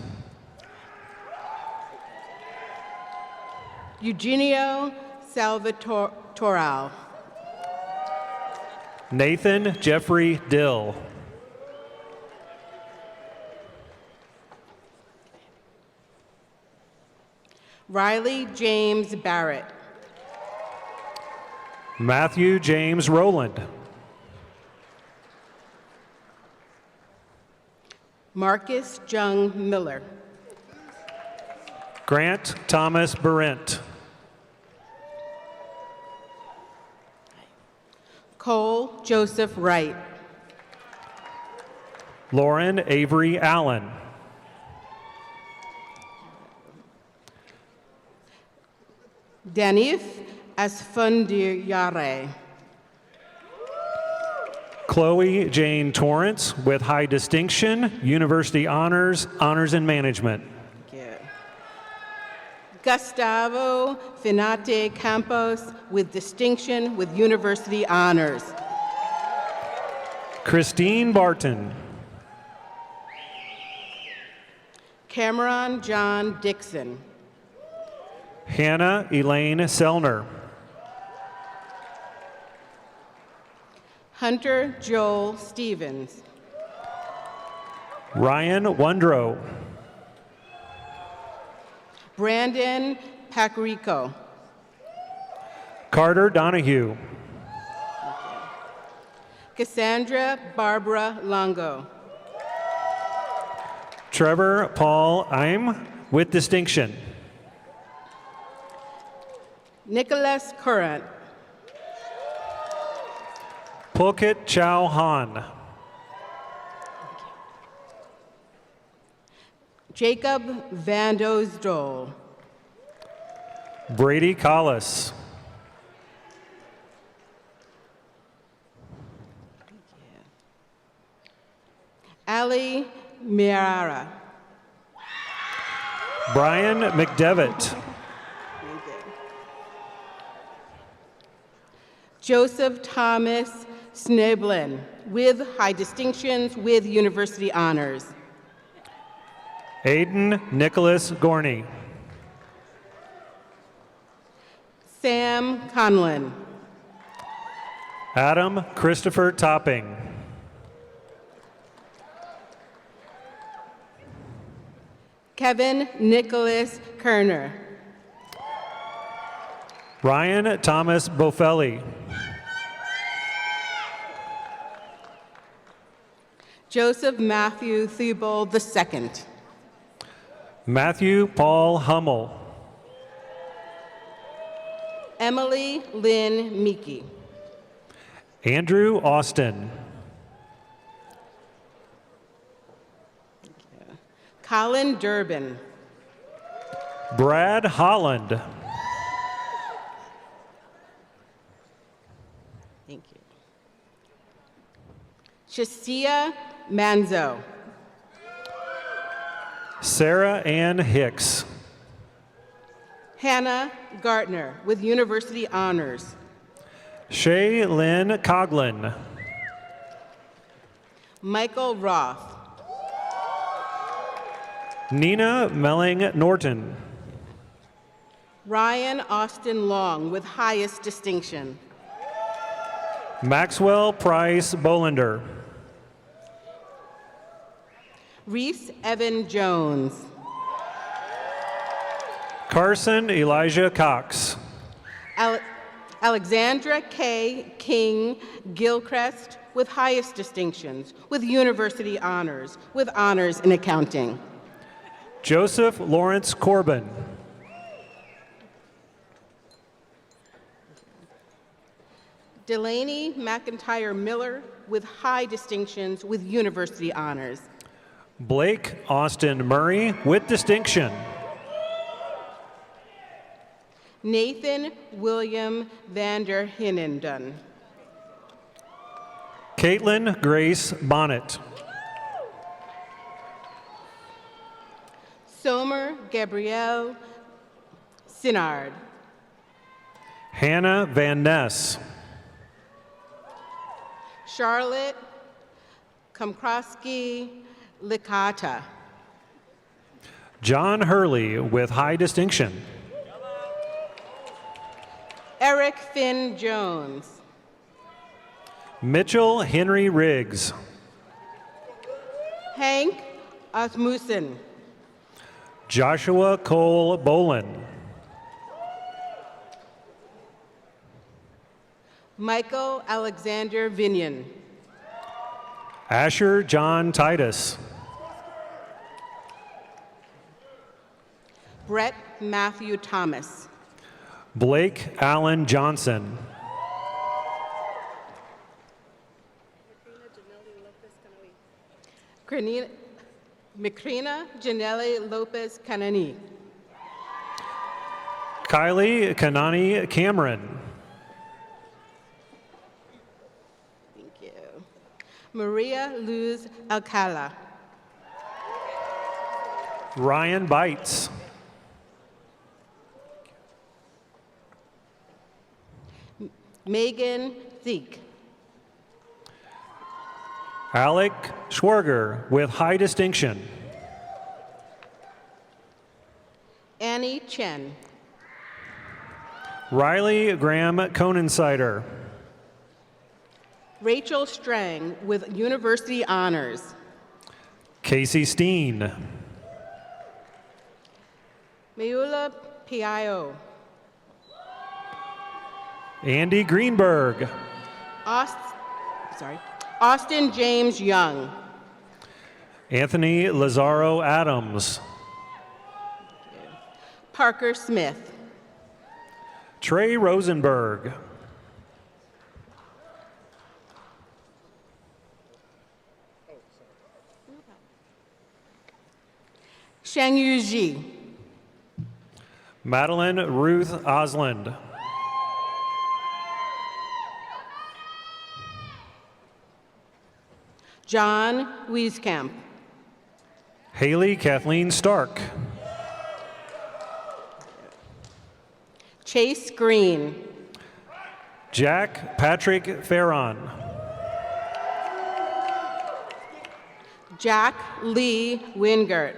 Eugenio Salvatoral. Nathan Jeffrey Dill. Riley James Barrett. Matthew James Rowland. Marcus Jung Miller. Grant Thomas Berendt. Cole Joseph Wright. Lauren Avery Allen. Danif Asfundiare. Chloe Jane Torrance with high distinction, University Honors, Honors in Management. Thank you. Gustavo Finate Campos with distinction with university honors. Christine Barton. Cameron John Dixon. Hannah Elaine Sellner. Hunter Joel Stevens. Ryan Wondrow. Brandon Pacarico. Carter Donahue. Cassandra Barbara Longo. Trevor Paul Eim with distinction. Nicholas Currant. Pulkit Chow Han. Jacob Vandosdol. Brady Collis. Ali Miara. Brian McDevitt. Joseph Thomas Sneblin with high distinctions with university honors. Aiden Nicholas Gorney. Sam Conlon. Adam Christopher Topping. Kevin Nicholas Kerner. Ryan Thomas Bofelli. Joseph Matthew Theobald II. Matthew Paul Hummel. Emily Lynn Meeky. Andrew Austin. Colin Durbin. Brad Holland. Thank you. Shasia Manzo. Sarah Ann Hicks. Hannah Gartner with university honors. Shay Lynn Coughlin. Michael Roth. Nina Melling Norton. Ryan Austin Long with highest distinction. Maxwell Price Bolander. Reese Evan Jones. Carson Elijah Cox. Alexandra K. King Gilchrist with highest distinctions, with university honors, with honors in accounting. Joseph Lawrence Corbin. Delaney McIntyre Miller with high distinctions with university honors. Blake Austin Murray with distinction. Nathan William Vander Hinnenden. Caitlin Grace Bonnet. Somer Gabrielle Sinard. Hannah Van Ness. Charlotte Komkrosky Licata. John Hurley with high distinction. Eric Finn Jones. Mitchell Henry Riggs. Hank Asmussen. Joshua Cole Bolin. Michael Alexander Vinian. Asher John Titus. Brett Matthew Thomas. Blake Allen Johnson. Macrina Janelle Lopez Canani. Kylie Kanani Cameron. Thank you. Maria Luz Alcala. Ryan Bites. Megan Zeke. Alec Schwerger with high distinction. Annie Chen. Riley Graham Conensider. Rachel Strang with university honors. Casey Steen. Meula Pio. Andy Greenberg. Austin James Young. Anthony Lazaro Adams. Parker Smith. Trey Rosenberg. Shangyu Ji. Madeline Ruth Osland. John Wieskamp. Haley Kathleen Stark. Chase Green. Jack Patrick Farron. Jack Lee Wingert.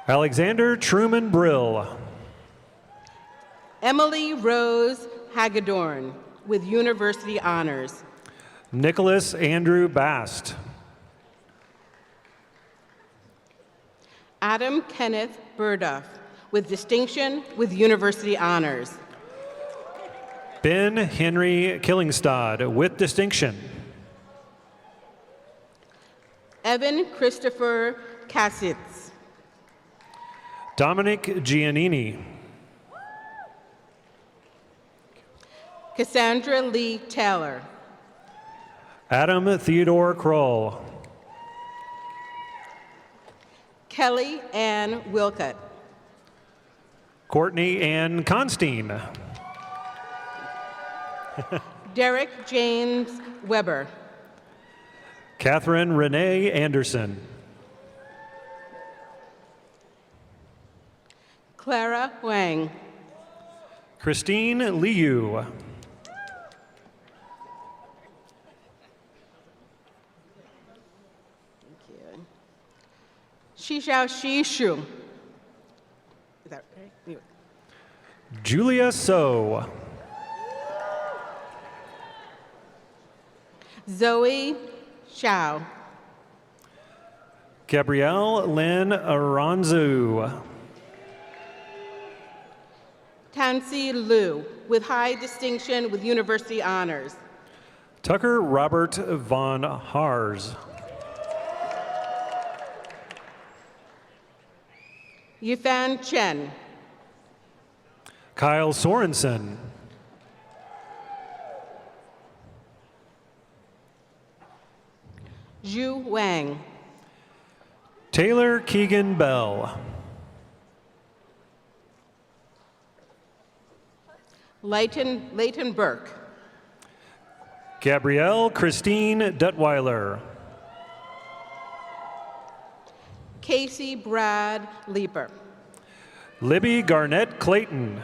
Alexander Truman Brill. Emily Rose Hagedorn with university honors. Nicholas Andrew Bast. Adam Kenneth Burduff with distinction with university honors. Ben Henry Killingstad with distinction. Evan Christopher Kassitz. Dominic Giannini. Cassandra Lee Taylor. Adam Theodore Kroll. Kelly Ann Wilcott. Courtney Ann Constein. Derek James Weber. Catherine Renee Anderson. Clara Wang. Christine Liu. Shishao Shishu. Is that right? Julia So. Zoe Shao. Gabrielle Lynn Aranzu. Tansy Liu with high distinction with university honors. Tucker Robert Von Hars. Yifan Chen. Kyle Sorensen. Zhu Wang. Taylor Keegan Bell. Leighton Burke. Gabrielle Christine Duttweiler. Casey Brad Leeper. Libby Garnett Clayton.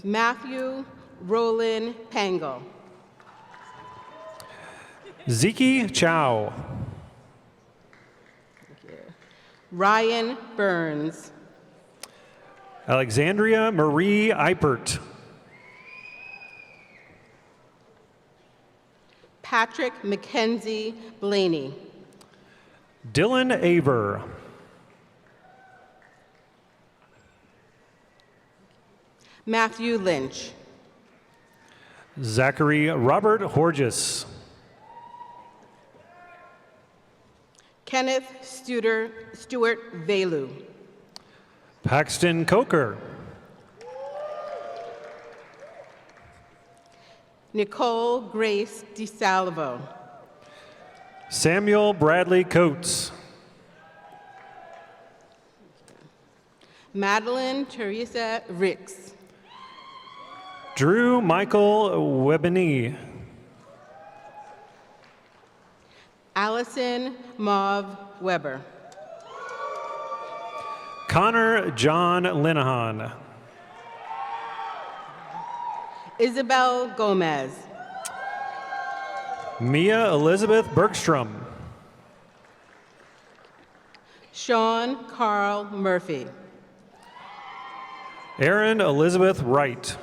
Matthew Roland Pangle. Ziki Chow. Ryan Burns. Alexandria Marie Eipert. Patrick Mackenzie Blaney. Dylan Aver. Matthew Lynch. Zachary Robert Horges. Kenneth Stewart Velu. Paxton Coker. Nicole Grace DiSalvo. Samuel Bradley Coates. Madeline Teresa Ricks. Drew Michael Webeny. Allison Mauve Weber. Connor John Linehan. Isabel Gomez. Mia Elizabeth Bergstrom. Sean Carl Murphy. Erin Elizabeth Wright.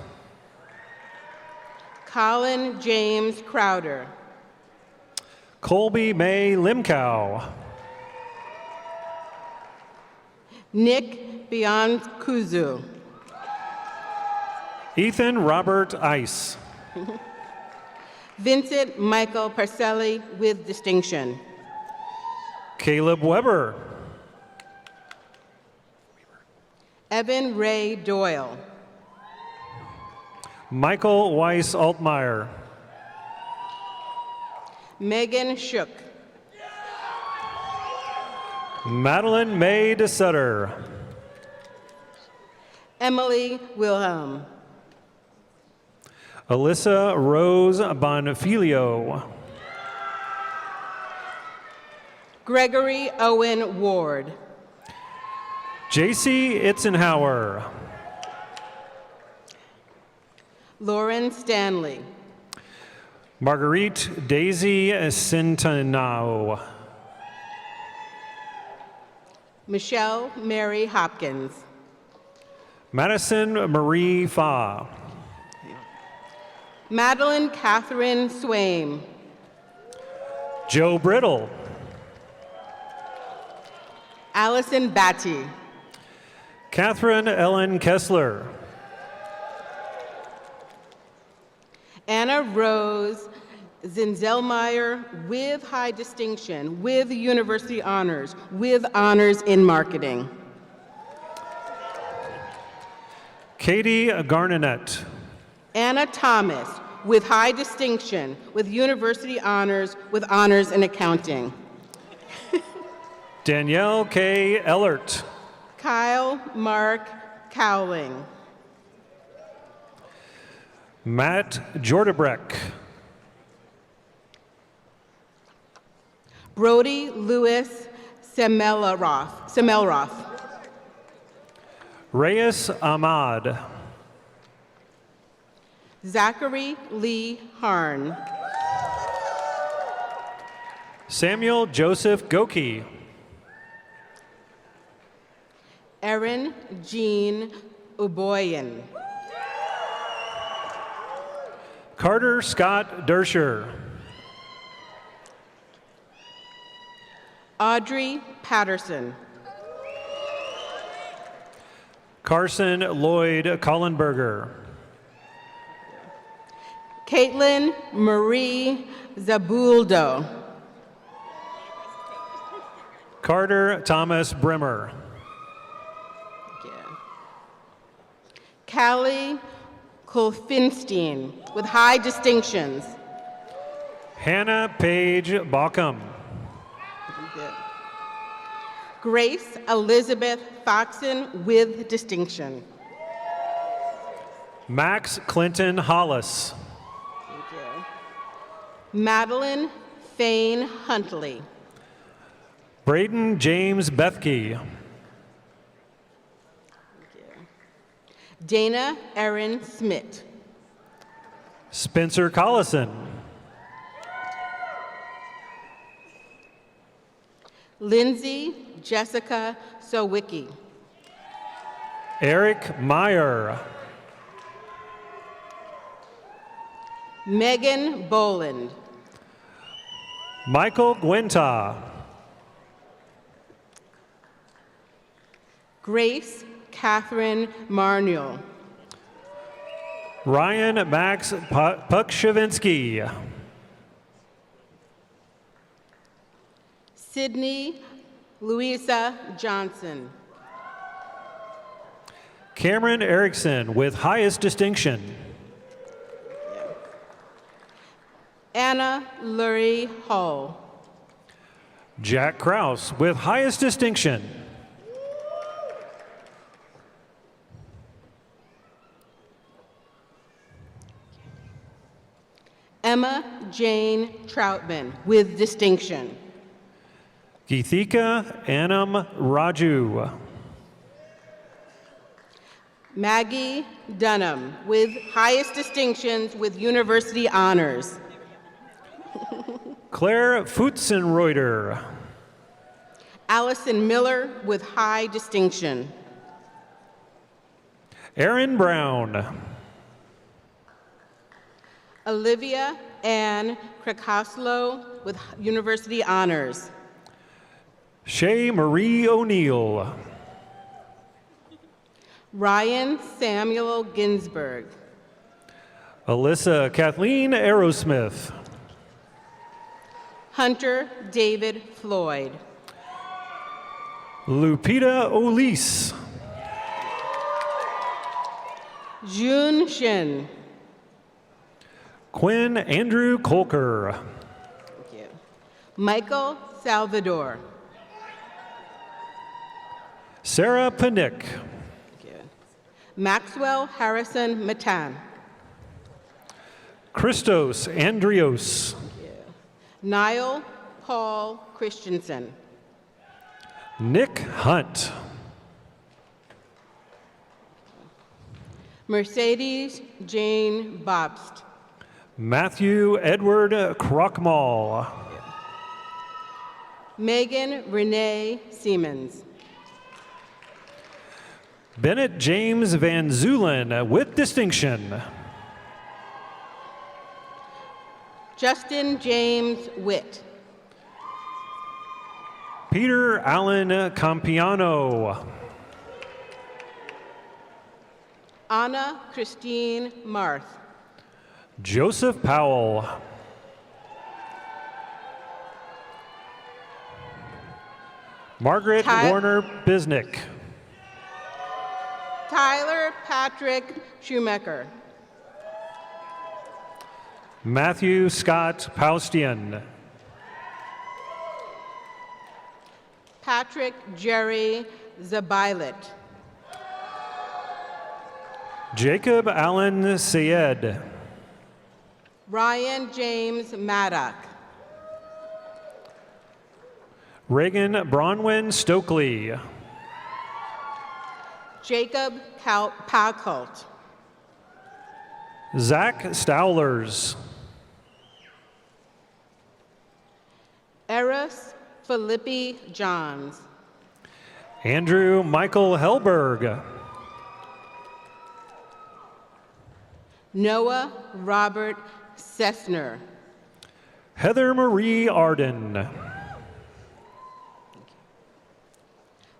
Colin James Crowder. Colby May Limcow. Nick Biancuzu. Ethan Robert Ice. Vincent Michael Parcelli with distinction. Caleb Weber. Evan Ray Doyle. Michael Weiss Altmaier. Megan Shook. Madeline May DeSutter. Emily Wilhelm. Alyssa Rose Bonfilio. Gregory Owen Ward. JC Itzenhauer. Lauren Stanley. Marguerite Daisy Centenao. Michelle Mary Hopkins. Madison Marie Fa. Madeline Catherine Swaim. Joe Brittle. Allison Batty. Catherine Ellen Kessler. Anna Rose Zinzelmeyer with high distinction, with university honors, with honors in marketing. Katie Garnanet. Anna Thomas with high distinction, with university honors, with honors in accounting. Danielle K. Ellert. Kyle Mark Cowling. Matt Jordebreck. Brody Lewis Semelroth. Reyes Ahmad. Zachary Lee Harn. Samuel Joseph Goki. Erin Jean Uboyan. Carter Scott Dersher. Audrey Patterson. Carson Lloyd Collenberger. Caitlin Marie Zabuldo. Carter Thomas Brimmer. Callie Kolfinstein with high distinctions. Hannah Page Baucom. Grace Elizabeth Foxon with distinction. Max Clinton Hollis. Madeline Fain Huntley. Braden James Bethke. Dana Erin Smith. Spencer Collison. Lindsay Jessica Sowicki. Eric Meyer. Megan Boland. Michael Gwenta. Grace Catherine Marniel. Ryan Max Pukshavinsky. Sydney Louisa Johnson. Cameron Erickson with highest distinction. Anna Lurie Hall. Jack Kraus with highest distinction. Emma Jane Troutman with distinction. Geethika Anam Raju. Maggie Dunham, with highest distinctions with university honors. Claire Futzenreuter. Allison Miller, with high distinction. Aaron Brown. Olivia Ann Krakoslow, with university honors. Shay Marie O'Neill. Ryan Samuel Ginsberg. Alyssa Kathleen Aerosmith. Hunter David Floyd. Lupita Olise. Jun Shin. Quinn Andrew Colker. Thank you. Michael Salvador. Sarah Panick. Maxwell Harrison Matan. Christos Andrios. Niall Paul Christensen. Nick Hunt. Mercedes Jane Bobst. Matthew Edward Krockmall. Megan Renee Siemens. Bennett James Van Zulen with distinction. Justin James Witt. Peter Allen Campiano. Anna Christine Marth. Joseph Powell. Margaret Warner Bisnick. Tyler Patrick Schumacher. Matthew Scott Paustian. Patrick Jerry Zabilet. Jacob Allen Sayed. Ryan James Maddock. Reagan Bronwyn Stokely. Jacob Palcolt. Zach Stowlers. Eros Philippi Johns. Andrew Michael Helberg. Noah Robert Sessner. Heather Marie Arden.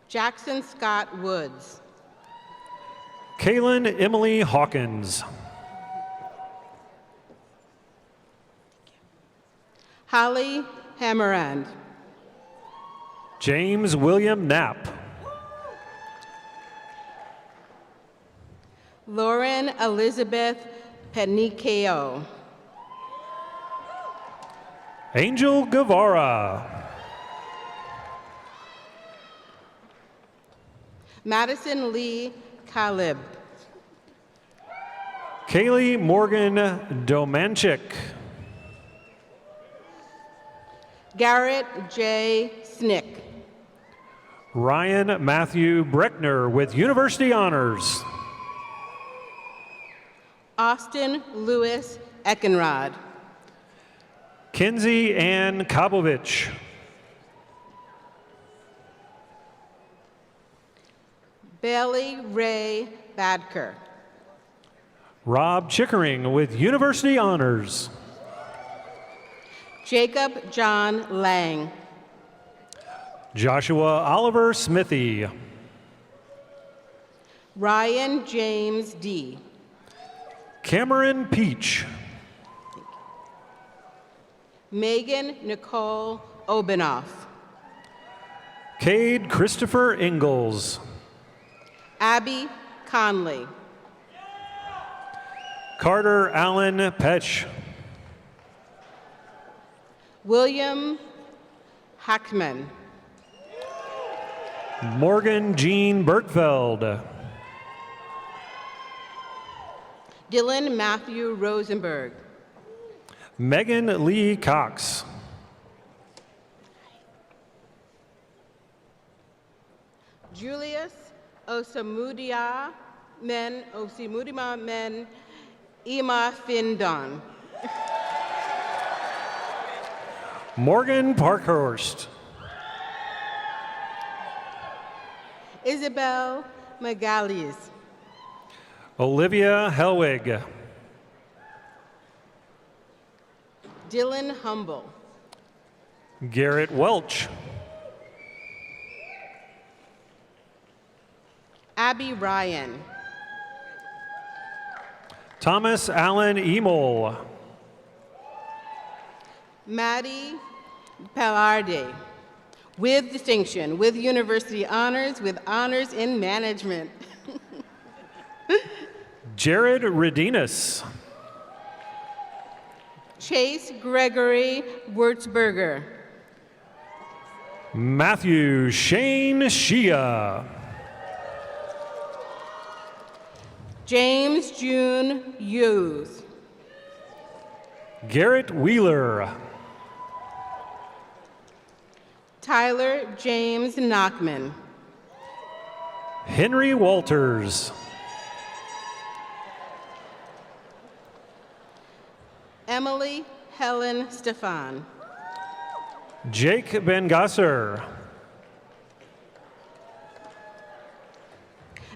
Jackson Scott Woods. Kaylin Emily Hawkins. Holly Hammerand. James William Knapp. Lauren Elizabeth Penikeo. Angel Guevara. Madison Lee Kalib. Kaylee Morgan Domanchik. Garrett J. Snick. Ryan Matthew Breckner with University Honors. Austin Lewis Eckenrod. Kinsey Ann Kabovich. Bailey Ray Badker. Rob Chickering with University Honors. Jacob John Lang. Joshua Oliver Smithy. Ryan James D. Cameron Peach. Megan Nicole Obenoff. Cade Christopher Ingalls. Abby Conley. Carter Allen Petch. William Hackman. Morgan Jean Bertfeld. Dylan Matthew Rosenberg. Megan Lee Cox. Julius Osamudia Men Osimurima Men Ima Findon. Morgan Parkhurst. Isabel Magalis. Olivia Helwig. Dylan Humble. Garrett Welch. Abby Ryan. Thomas Allen Emol. Maddie Pallarde. With distinction, with university honors, with honors in management. Jared Redinas. Chase Gregory Wurtzberger. Matthew Shane Shia. James June Hughes. Garrett Wheeler. Tyler James Knockman. Henry Walters. Emily Helen Stefan. Jake Bengasser.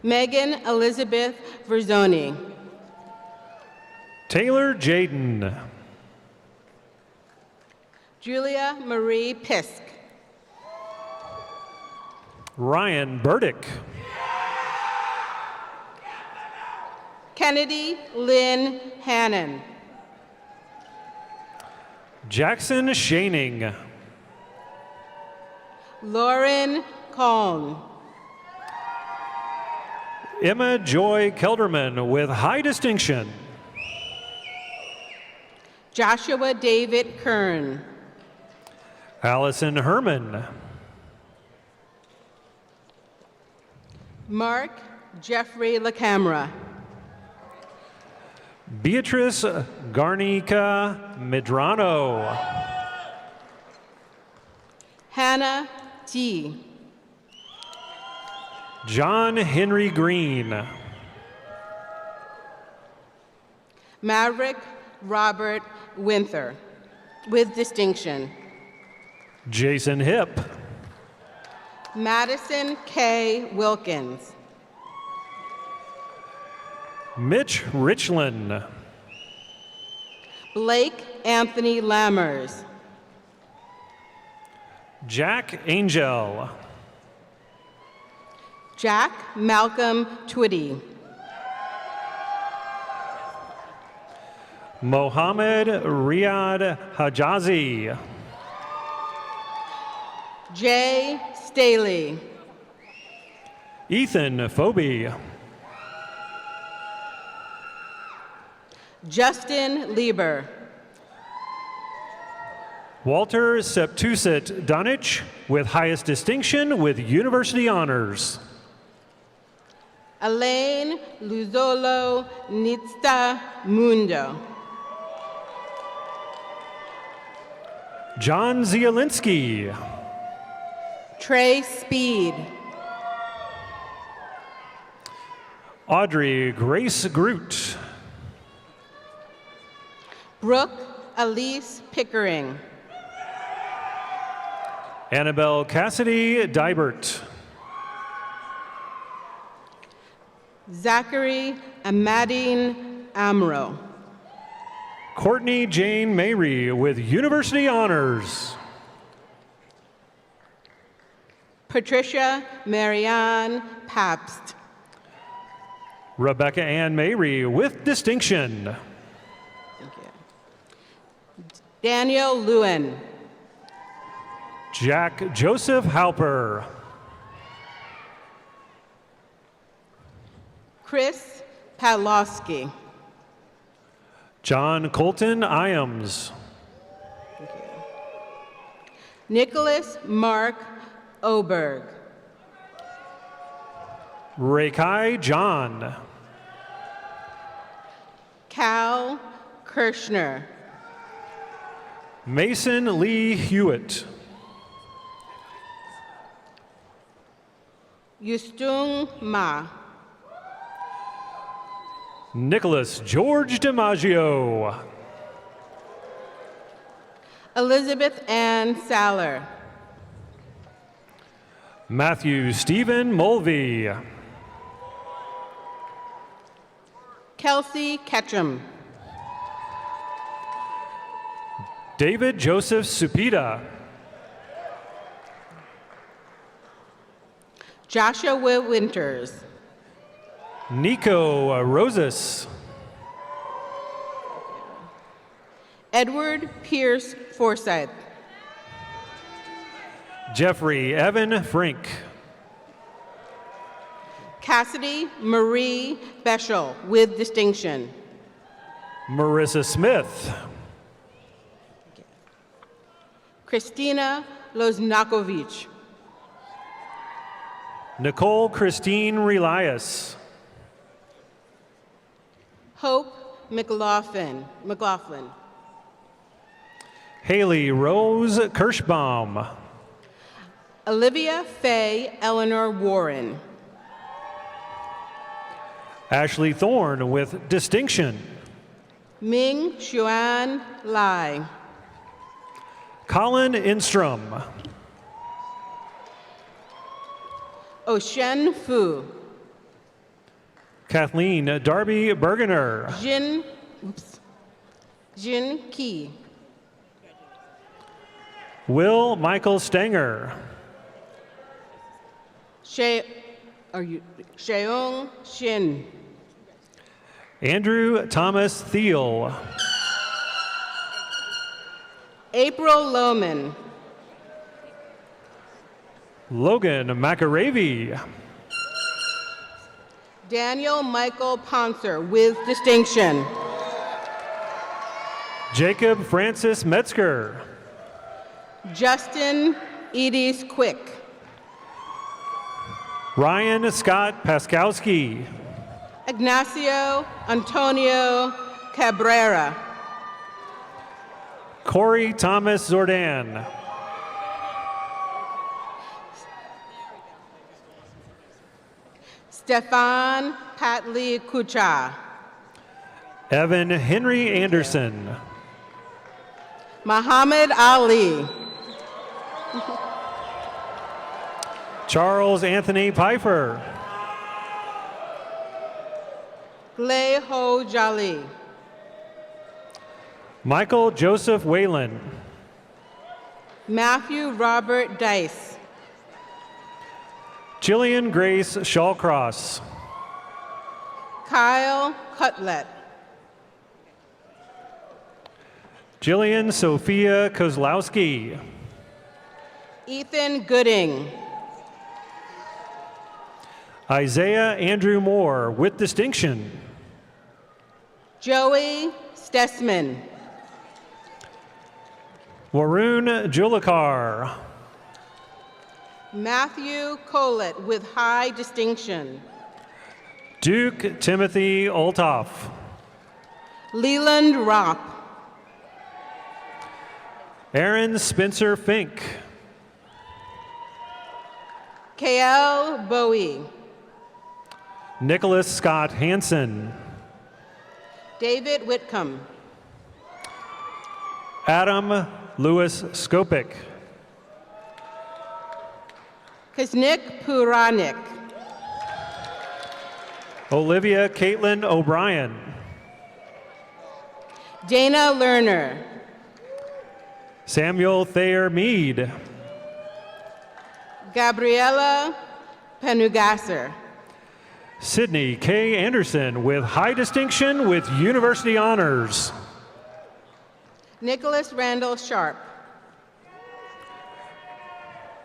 Megan Elizabeth Verzoni. Taylor Jaden. Julia Marie Pisk. Ryan Burdick. Kennedy Lynn Hannon. Jackson Shaning. Lauren Cohn. Emma Joy Kelderman with high distinction. Joshua David Kern. Allison Herman. Mark Jeffrey LaCamera. Beatrice Garnica Medrano. Hannah T. John Henry Green. Maverick Robert Winther, with distinction. Jason Hipp. Madison K. Wilkins. Mitch Richland. Blake Anthony Lammers. Jack Angel. Jack Malcolm Twitty. Mohammed Riyad Hajazi. Jay Staley. Ethan Phoebe. Justin Lieber. Walter Septusit Dunich with highest distinction with university honors. Elaine Luzolo Nitsta Mundo. John Zielinski. Trey Speed. Audrey Grace Groot. Brooke Elise Pickering. Annabelle Cassidy Dibert. Zachary Amadine Amro. Courtney Jane Mayrie with university honors. Patricia Marianne Pabst. Rebecca Ann Mayrie with distinction. Thank you. Daniel Lewin. Jack Joseph Halper. Chris Pawlowski. John Colton Iams. Thank you. Nicholas Mark Oberg. Rekai John. Cal Kirschner. Mason Lee Hewitt. Yustung Ma. Nicholas George DiMaggio. Elizabeth Ann Saller. Matthew Stephen Mulvey. Kelsey Ketchum. David Joseph Supita. Joshua Winters. Nico Rosas. Edward Pierce Forsyth. Jeffrey Evan Frink. Cassidy Marie Beschel with distinction. Marissa Smith. Christina Loznakovich. Nicole Christine Relias. Hope McLaughlin. Haley Rose Kirschbaum. Olivia Faye Eleanor Warren. Ashley Thorne with distinction. Ming Xuan Lai. Colin Instrom. Oshen Fu. Kathleen Darby Bergener. Jin Ki. Will Michael Stenger. Sheung Shin. Andrew Thomas Thiel. April Lohman. Logan McAravey. Daniel Michael Ponser with distinction. Jacob Francis Metzger. Justin Edie Quick. Ryan Scott Paskowski. Ignacio Antonio Cabrera. Corey Thomas Zordan. Stefan Patley Kucha. Evan Henry Anderson. Muhammad Ali. Charles Anthony Pfeiffer. Lei Ho Jali. Michael Joseph Whalen. Matthew Robert Dice. Jillian Grace Shawcross. Kyle Cutlet. Jillian Sophia Kozlowski. Ethan Gooding. Isaiah Andrew Moore with distinction. Joey Stessman. Warun Julakar. Matthew Collett with high distinction. Duke Timothy Oltoff. Leland Ropp. Aaron Spencer Fink. KL Bowie. Nicholas Scott Hansen. David Whitcomb. Adam Lewis Skopik. Kaznik Puranik. Olivia Caitlin O'Brien. Dana Lerner. Samuel Thayer Mead. Gabriela Penugasser. Sydney K. Anderson with high distinction with university honors. Nicholas Randall Sharp.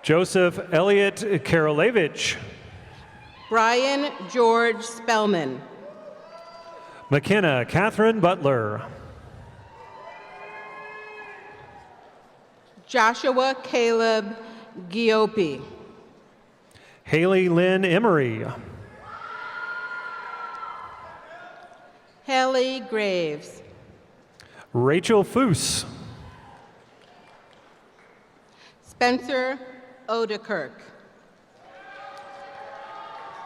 Joseph Elliott Karolevich. Brian George Spellman. McKenna Catherine Butler. Joshua Caleb Giopi. Haley Lynn Emery. Haley Graves. Rachel Foose. Spencer Odekirk.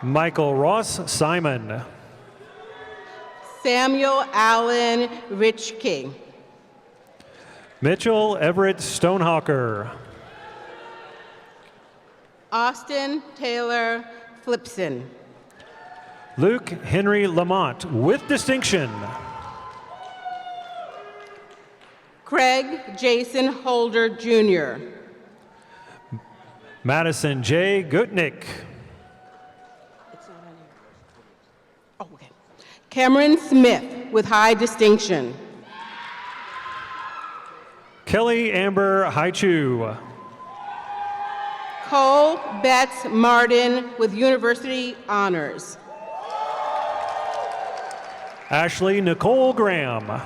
Michael Ross Simon. Samuel Allen Richke. Mitchell Everett Stonehawker. Austin Taylor Flipson. Luke Henry Lamont with distinction. Craig Jason Holder Jr. Madison J. Gutnick. Cameron Smith with high distinction. Kelly Amber Haichu. Cole Betts Martin with university honors. Ashley Nicole Graham.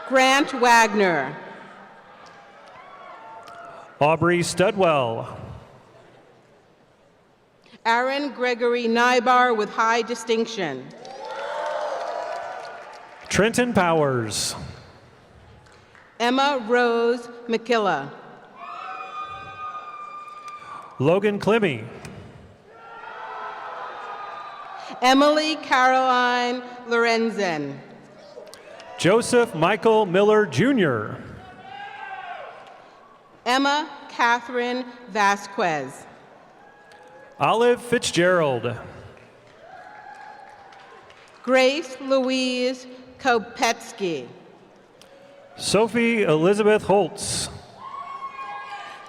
Grant Wagner. Aubrey Studwell. Aaron Gregory Nybar with high distinction. Trenton Powers. Emma Rose McKilla. Logan Clemmy. Emily Caroline Lorenzen. Joseph Michael Miller Jr. Emma Catherine Vasquez. Olive Fitzgerald. Grace Louise Kopetsky. Sophie Elizabeth Holtz.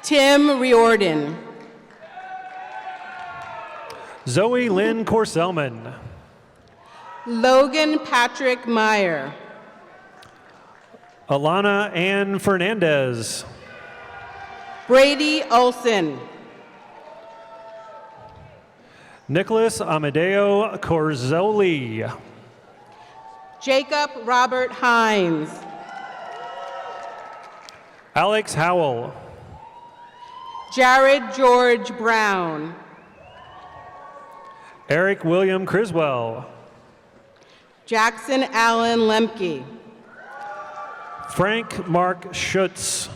Tim Riordan. Zoe Lynn Corselman. Logan Patrick Meyer. Alana Ann Fernandez. Brady Olson. Nicholas Amadeo Corzoli. Jacob Robert Hines. Alex Howell. Jared George Brown. Eric William Criswell. Jackson Allen Lemke. Frank Mark Schutz.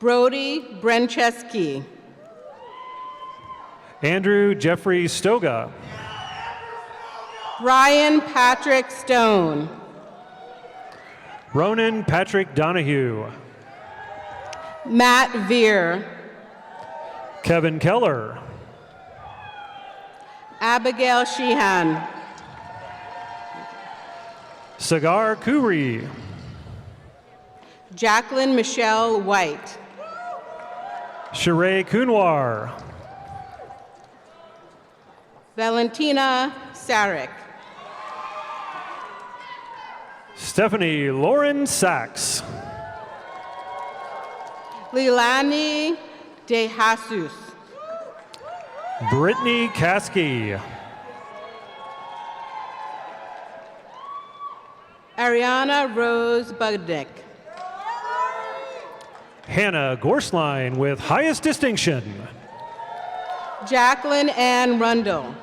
Brody Brencheski. Andrew Jeffrey Stoga. Brian Patrick Stone. Ronan Patrick Donahue. Matt Veer. Kevin Keller. Abigail Sheehan. Sagar Kuri. Jacqueline Michelle White. Sheree Kunwar. Valentina Sarek. Stephanie Lauren Sachs. Lilani De Jesus. Brittany Caskey. Ariana Rose Budnick. Hannah Gorsline with highest distinction. Jacqueline Ann Rundle.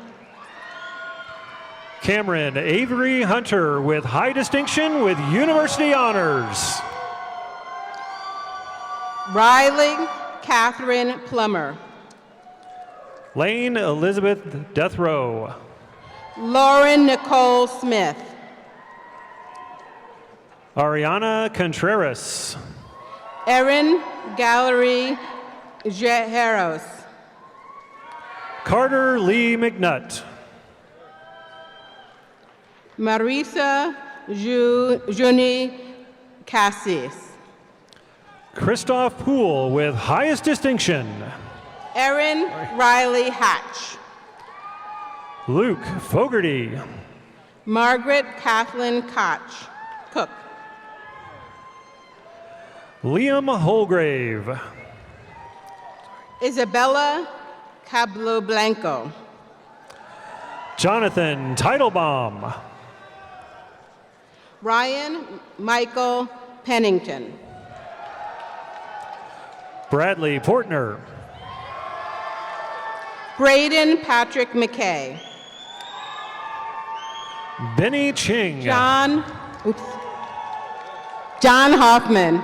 Cameron Avery Hunter with high distinction with university honors. Riley Catherine Plummer. Lane Elizabeth Deathrow. Lauren Nicole Smith. Ariana Contreras. Erin Gallery Jejeros. Carter Lee McNutt. Marisa Juni Cassis. Christoph Poole with highest distinction. Erin Riley Hatch. Luke Fogarty. Margaret Kathleen Cook. Liam Holgrave. Isabella Cablo Blanco. Jonathan Teitelbaum. Ryan Michael Pennington. Bradley Portner. Braden Patrick McKay. Benny Ching. John Hoffman.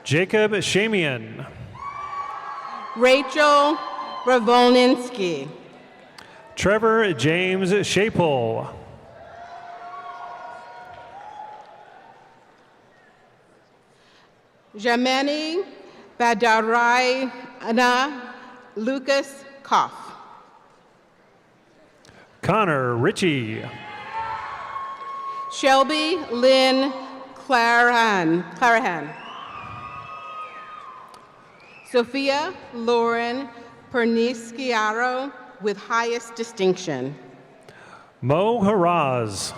Jacob Shamian. Rachel Ravolninsky. Trevor James Shapel. Jameni Badarayana Lucas Koff. Connor Ritchie. Shelby Lynn Clarahan. Sophia Lauren Pernisciaro with highest distinction. Mo Haraz.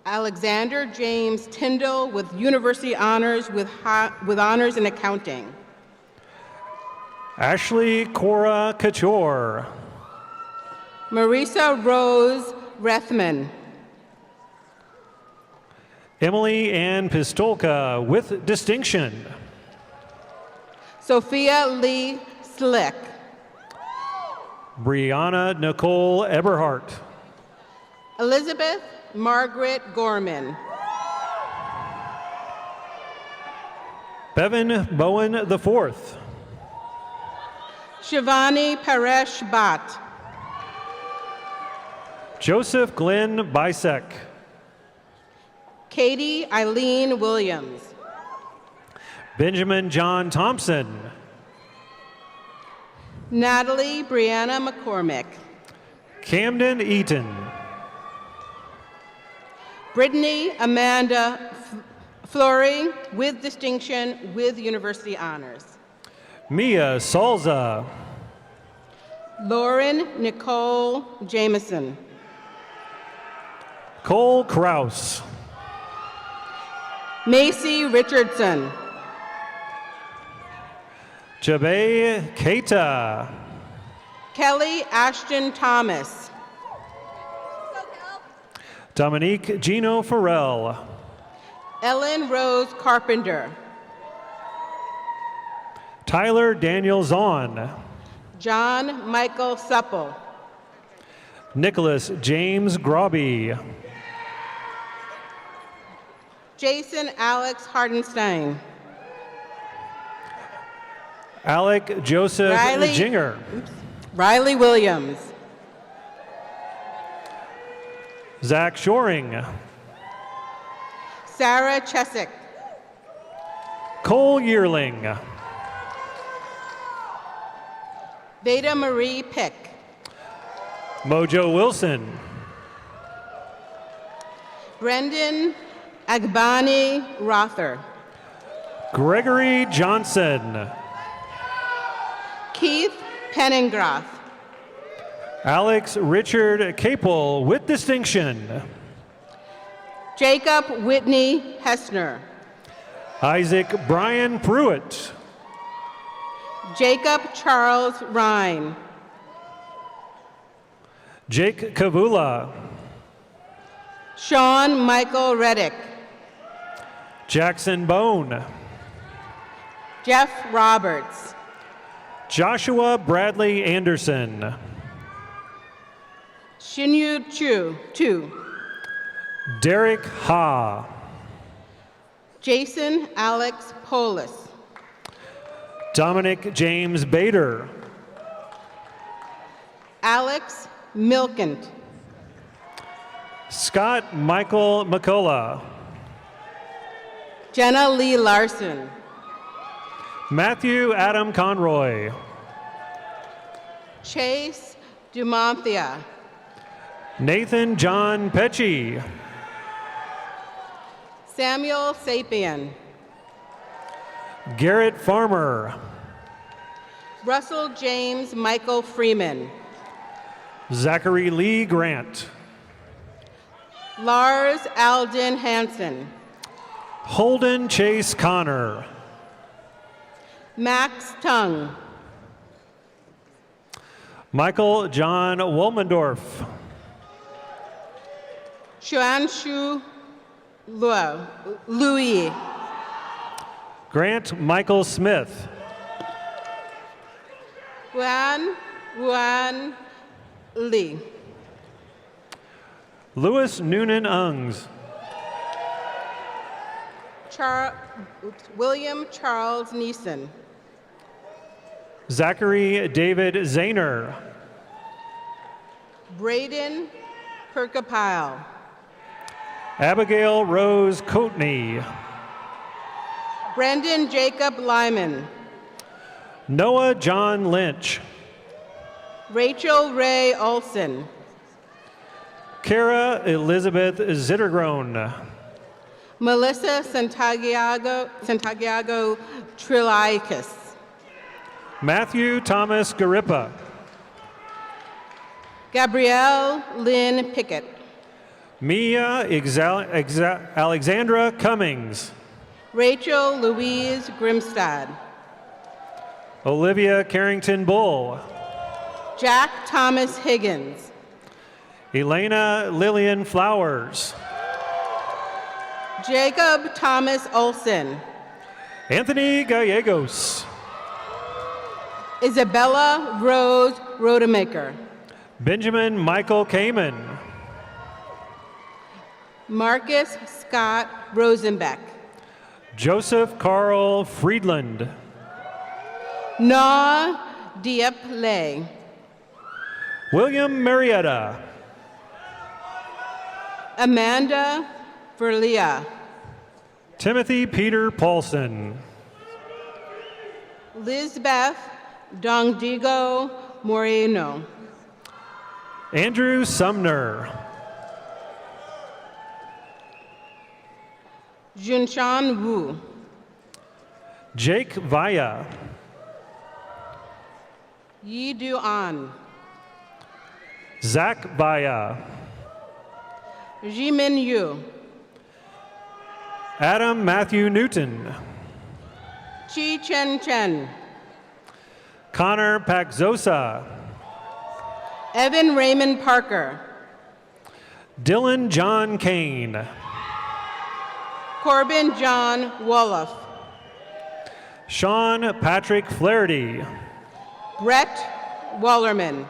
Alexander James Tyndall with university honors with honors in accounting. Ashley Cora Couture. Marisa Rose Rethman. Emily Ann Pistolka with distinction. Sophia Lee Slick. Brianna Nicole Eberhardt. Elizabeth Margaret Gorman. Bevan Bowen IV. Shivani Paresh Bhatt. Joseph Glenn Bisek. Katie Eileen Williams. Benjamin John Thompson. Natalie Brianna McCormick. Camden Eaton. Brittany Amanda Flory with distinction with university honors. Mia Salza. Lauren Nicole Jameson. Cole Kraus. Macy Richardson. Jabe Keita. Kelly Ashton Thomas. Dominique Gino Farrell. Ellen Rose Carpenter. Tyler Daniel Zahn. John Michael Supple. Nicholas James Grobby. Jason Alex Hardenstein. Alec Joseph Jinger. Riley Williams. Zach Shoring. Sarah Chesick. Cole Yearling. Veda Marie Pick. Mojo Wilson. Brendan Agbani Rother. Gregory Johnson. Keith Penningroth. Alex Richard Capel with distinction. Jacob Whitney Hessner. Isaac Brian Pruitt. Jacob Charles Rhine. Jake Kavula. Sean Michael Reddick. Jackson Bone. Jeff Roberts. Joshua Bradley Anderson. Shinyu Chu. Derek Ha. Jason Alex Polis. Dominic James Bader. Alex Milkent. Scott Michael McCullough. Jenna Lee Larson. Matthew Adam Conroy. Chase Dumonthia. Nathan John Pecci. Samuel Sapien. Garrett Farmer. Russell James Michael Freeman. Zachary Lee Grant. Lars Alden Hansen. Holden Chase Connor. Max Tung. Michael John Wolmendorf. Xuanshu Louis. Grant Michael Smith. Wuan Lee. Louis Noonan Ungs. William Charles Neeson. Zachary David Zahner. Braden Perkapile. Abigail Rose Coatney. Brendan Jacob Lyman. Noah John Lynch. Rachel Ray Olson. Kara Elizabeth Zittergroen. Melissa Santiago Trilikis. Matthew Thomas Garippa. Gabrielle Lynn Pickett. Mia Alexandra Cummings. Rachel Louise Grimstad. Olivia Carrington Bull. Jack Thomas Higgins. Elena Lillian Flowers. Jacob Thomas Olson. Anthony Gallegos. Isabella Rose Rodemaker. Benjamin Michael Kamen. Marcus Scott Rosenbeck. Joseph Carl Friedland. Na Diep Lay. William Marietta. Amanda Verlia. Timothy Peter Paulson. Lizbeth Dongdigo Moreno. Andrew Sumner. Junshan Wu. Jake Vaya. Yi Du An. Zach Vaya. Jimin Yu. Adam Matthew Newton. Chi Chen Chen. Connor Paxosa. Evan Raymond Parker. Dylan John Kane. Corbin John Wolof. Sean Patrick Flaherty. Brett Wallerman.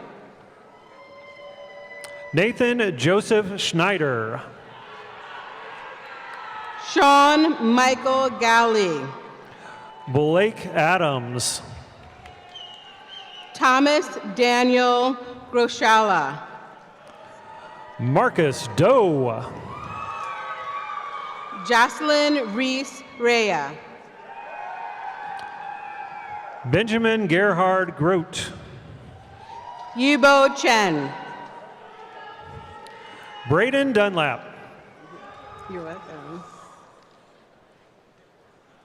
Nathan Joseph Schneider. Sean Michael Galley. Blake Adams. Thomas Daniel Groshala. Marcus Doe. Jocelyn Reese Rea. Benjamin Gerhard Grote. Yubo Chen. Braden Dunlap. You're welcome.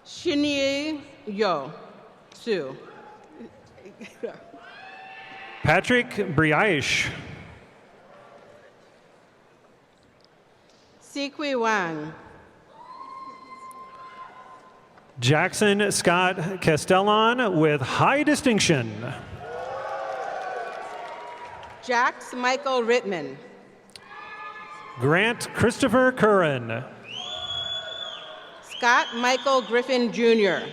Shinyi Yo Su. Patrick Briaish. Sikwi Wang. Jackson Scott Castellan with high distinction. Jax Michael Rittman. Grant Christopher Curran. Scott Michael Griffin Jr.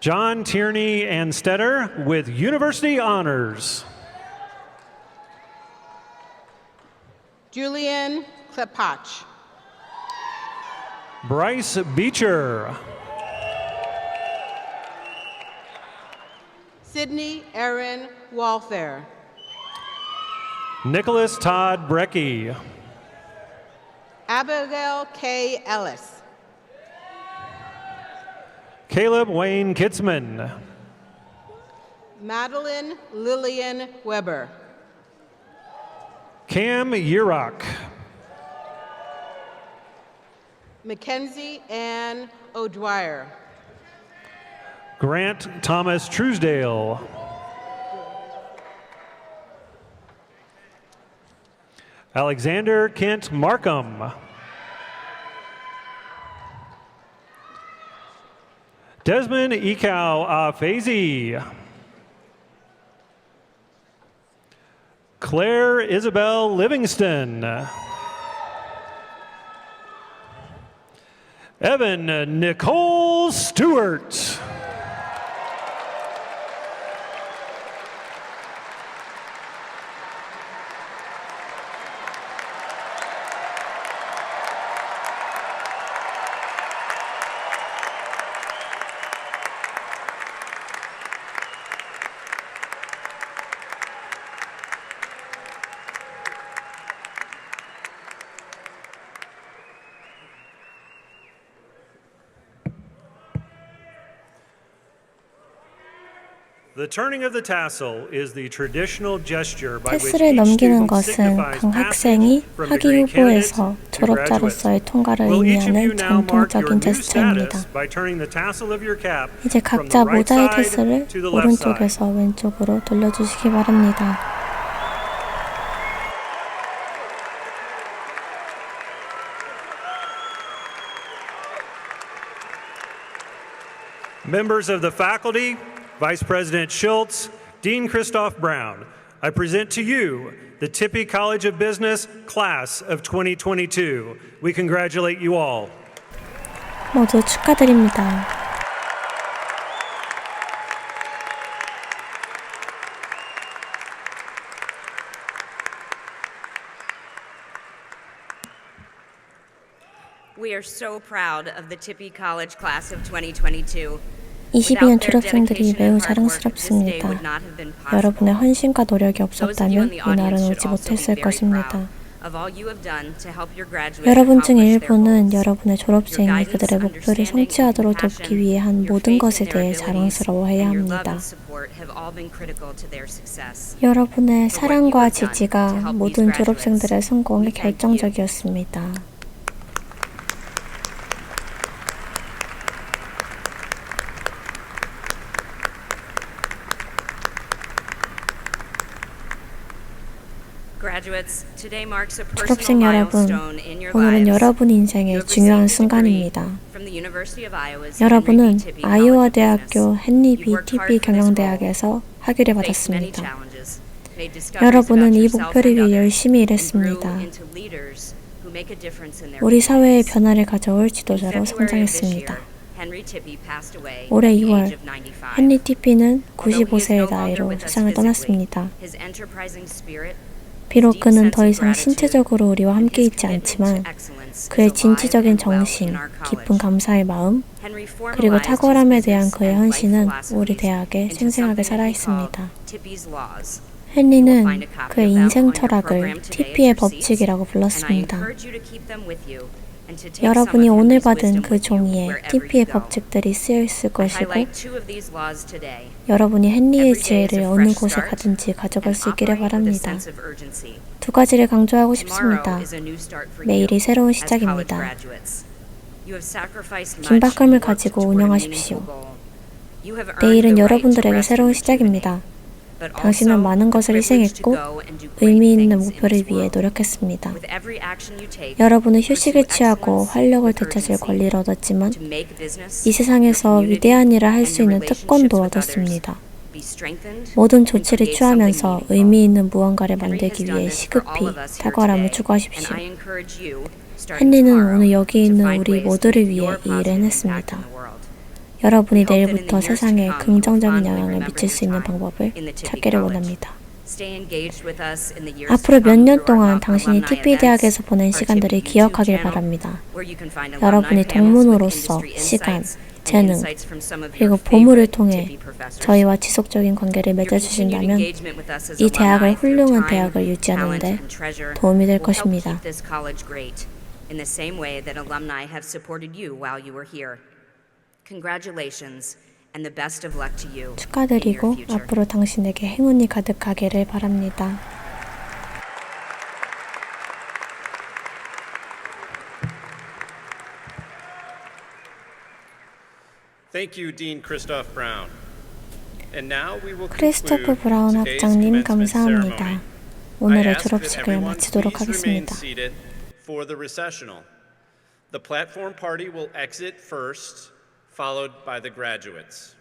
John Tierney Anstetter with University Honors. Julian Klepach. Bryce Beecher. Sydney Aaron Walther. Nicholas Todd Brecky. Abigail K. Ellis. Caleb Wayne Kitzman. Madeline Lillian Weber. Cam Yurok. Mackenzie Ann O'Dwyer. Grant Thomas Truesdale. Alexander Kent Markham. Desmond Ekau Afezi. Claire Isabel Livingston. Evan Nicole Stewart. The turning of the tassel is the traditional gesture by which 테스를 each 넘기는 student 것은 signifies 각 passage 학생이 from 학위 degree candidate 후보에서 to 졸업자로서의 graduate. 통과를 Will each of you 의미하는 now mark your 전통적인 new 제스처입니다. status by turning the tassel of your cap 이제 from 각자 the right 모자의 side 테스를 to the left side? 오른쪽에서 왼쪽으로 돌려주시기 바랍니다. Members of the faculty, Vice President Schultz, Dean Christoph Brown, I present to you the Tippie College of Business Class of 2022. We congratulate you all. 모두 축하드립니다. We are so proud of the Tippie College Class of 2022. 22년 졸업생들이 매우 자랑스럽습니다. 여러분의 헌신과 노력이 없었다면 이 날은 오지 못했을 것입니다. 여러분 중 일부는 여러분의 졸업생이 그들의 목표를 성취하도록 돕기 위해 한 모든 것에 대해 자랑스러워해야 합니다. 여러분의 사랑과 지지가 모든 졸업생들의 성공에 결정적이었습니다. 졸업생 여러분, 오늘은 여러분 인생의 중요한 순간입니다. 여러분은 아이오와 대학교 헨리 B. 티피 경영대학에서 학위를 받았습니다. 여러분은 이 목표를 위해 열심히 일했습니다. 우리 사회의 변화를 가져올 지도자로 성장했습니다. 올해 2월, 헨리 티피는 95세의 나이로 세상을 떠났습니다. 비록 그는 더 이상 신체적으로 우리와 함께 있지 않지만 그의 진취적인 정신, 깊은 감사의 마음, 그리고 탁월함에 대한 그의 헌신은 우리 대학에 생생하게 살아있습니다. 헨리는 그의 인생 철학을 티피의 법칙이라고 불렀습니다. 여러분이 오늘 받은 그 종이에 티피의 법칙들이 쓰여 있을 것이고 여러분이 헨리의 지혜를 어느 곳에 가든지 가져갈 수 있기를 바랍니다. 두 가지를 강조하고 싶습니다. 매일이 새로운 시작입니다. 긴박감을 가지고 운영하십시오. 내일은 여러분들에게 새로운 시작입니다. 당신은 많은 것을 희생했고 의미 있는 목표를 위해 노력했습니다. 여러분은 휴식을 취하고 활력을 되찾을 권리를 얻었지만 이 세상에서 위대한 일을 할 수 있는 특권도 얻었습니다. 모든 조치를 취하면서 의미 있는 무언가를 만들기 위해 시급히 탁월함을 추구하십시오. 헨리는 오늘 여기 있는 우리 모두를 위해 이 일을 해냈습니다. 여러분이 내일부터 세상에 긍정적인 영향을 미칠 수 있는 방법을 찾기를 원합니다. 앞으로 몇 년 동안 당신이 티피 대학에서 보낸 시간들을 기억하길 바랍니다. 여러분이 동문으로서 시간, 재능, 그리고 보물을 통해 저희와 지속적인 관계를 맺어주신다면 이 대학을 훌륭한 대학을 유지하는 데 도움이 될 것입니다. 축하드리고 앞으로 당신에게 행운이 가득하기를 바랍니다. Thank you, Dean Christoph Brown. And now we will 크리스토프 conclude 브라운 today's 학장님 commencement 감사합니다. ceremony. 오늘의 I ask that 졸업식을 everyone 마치도록 please remain 하겠습니다. seated for the recessional. The platform party will exit first, followed by the graduates.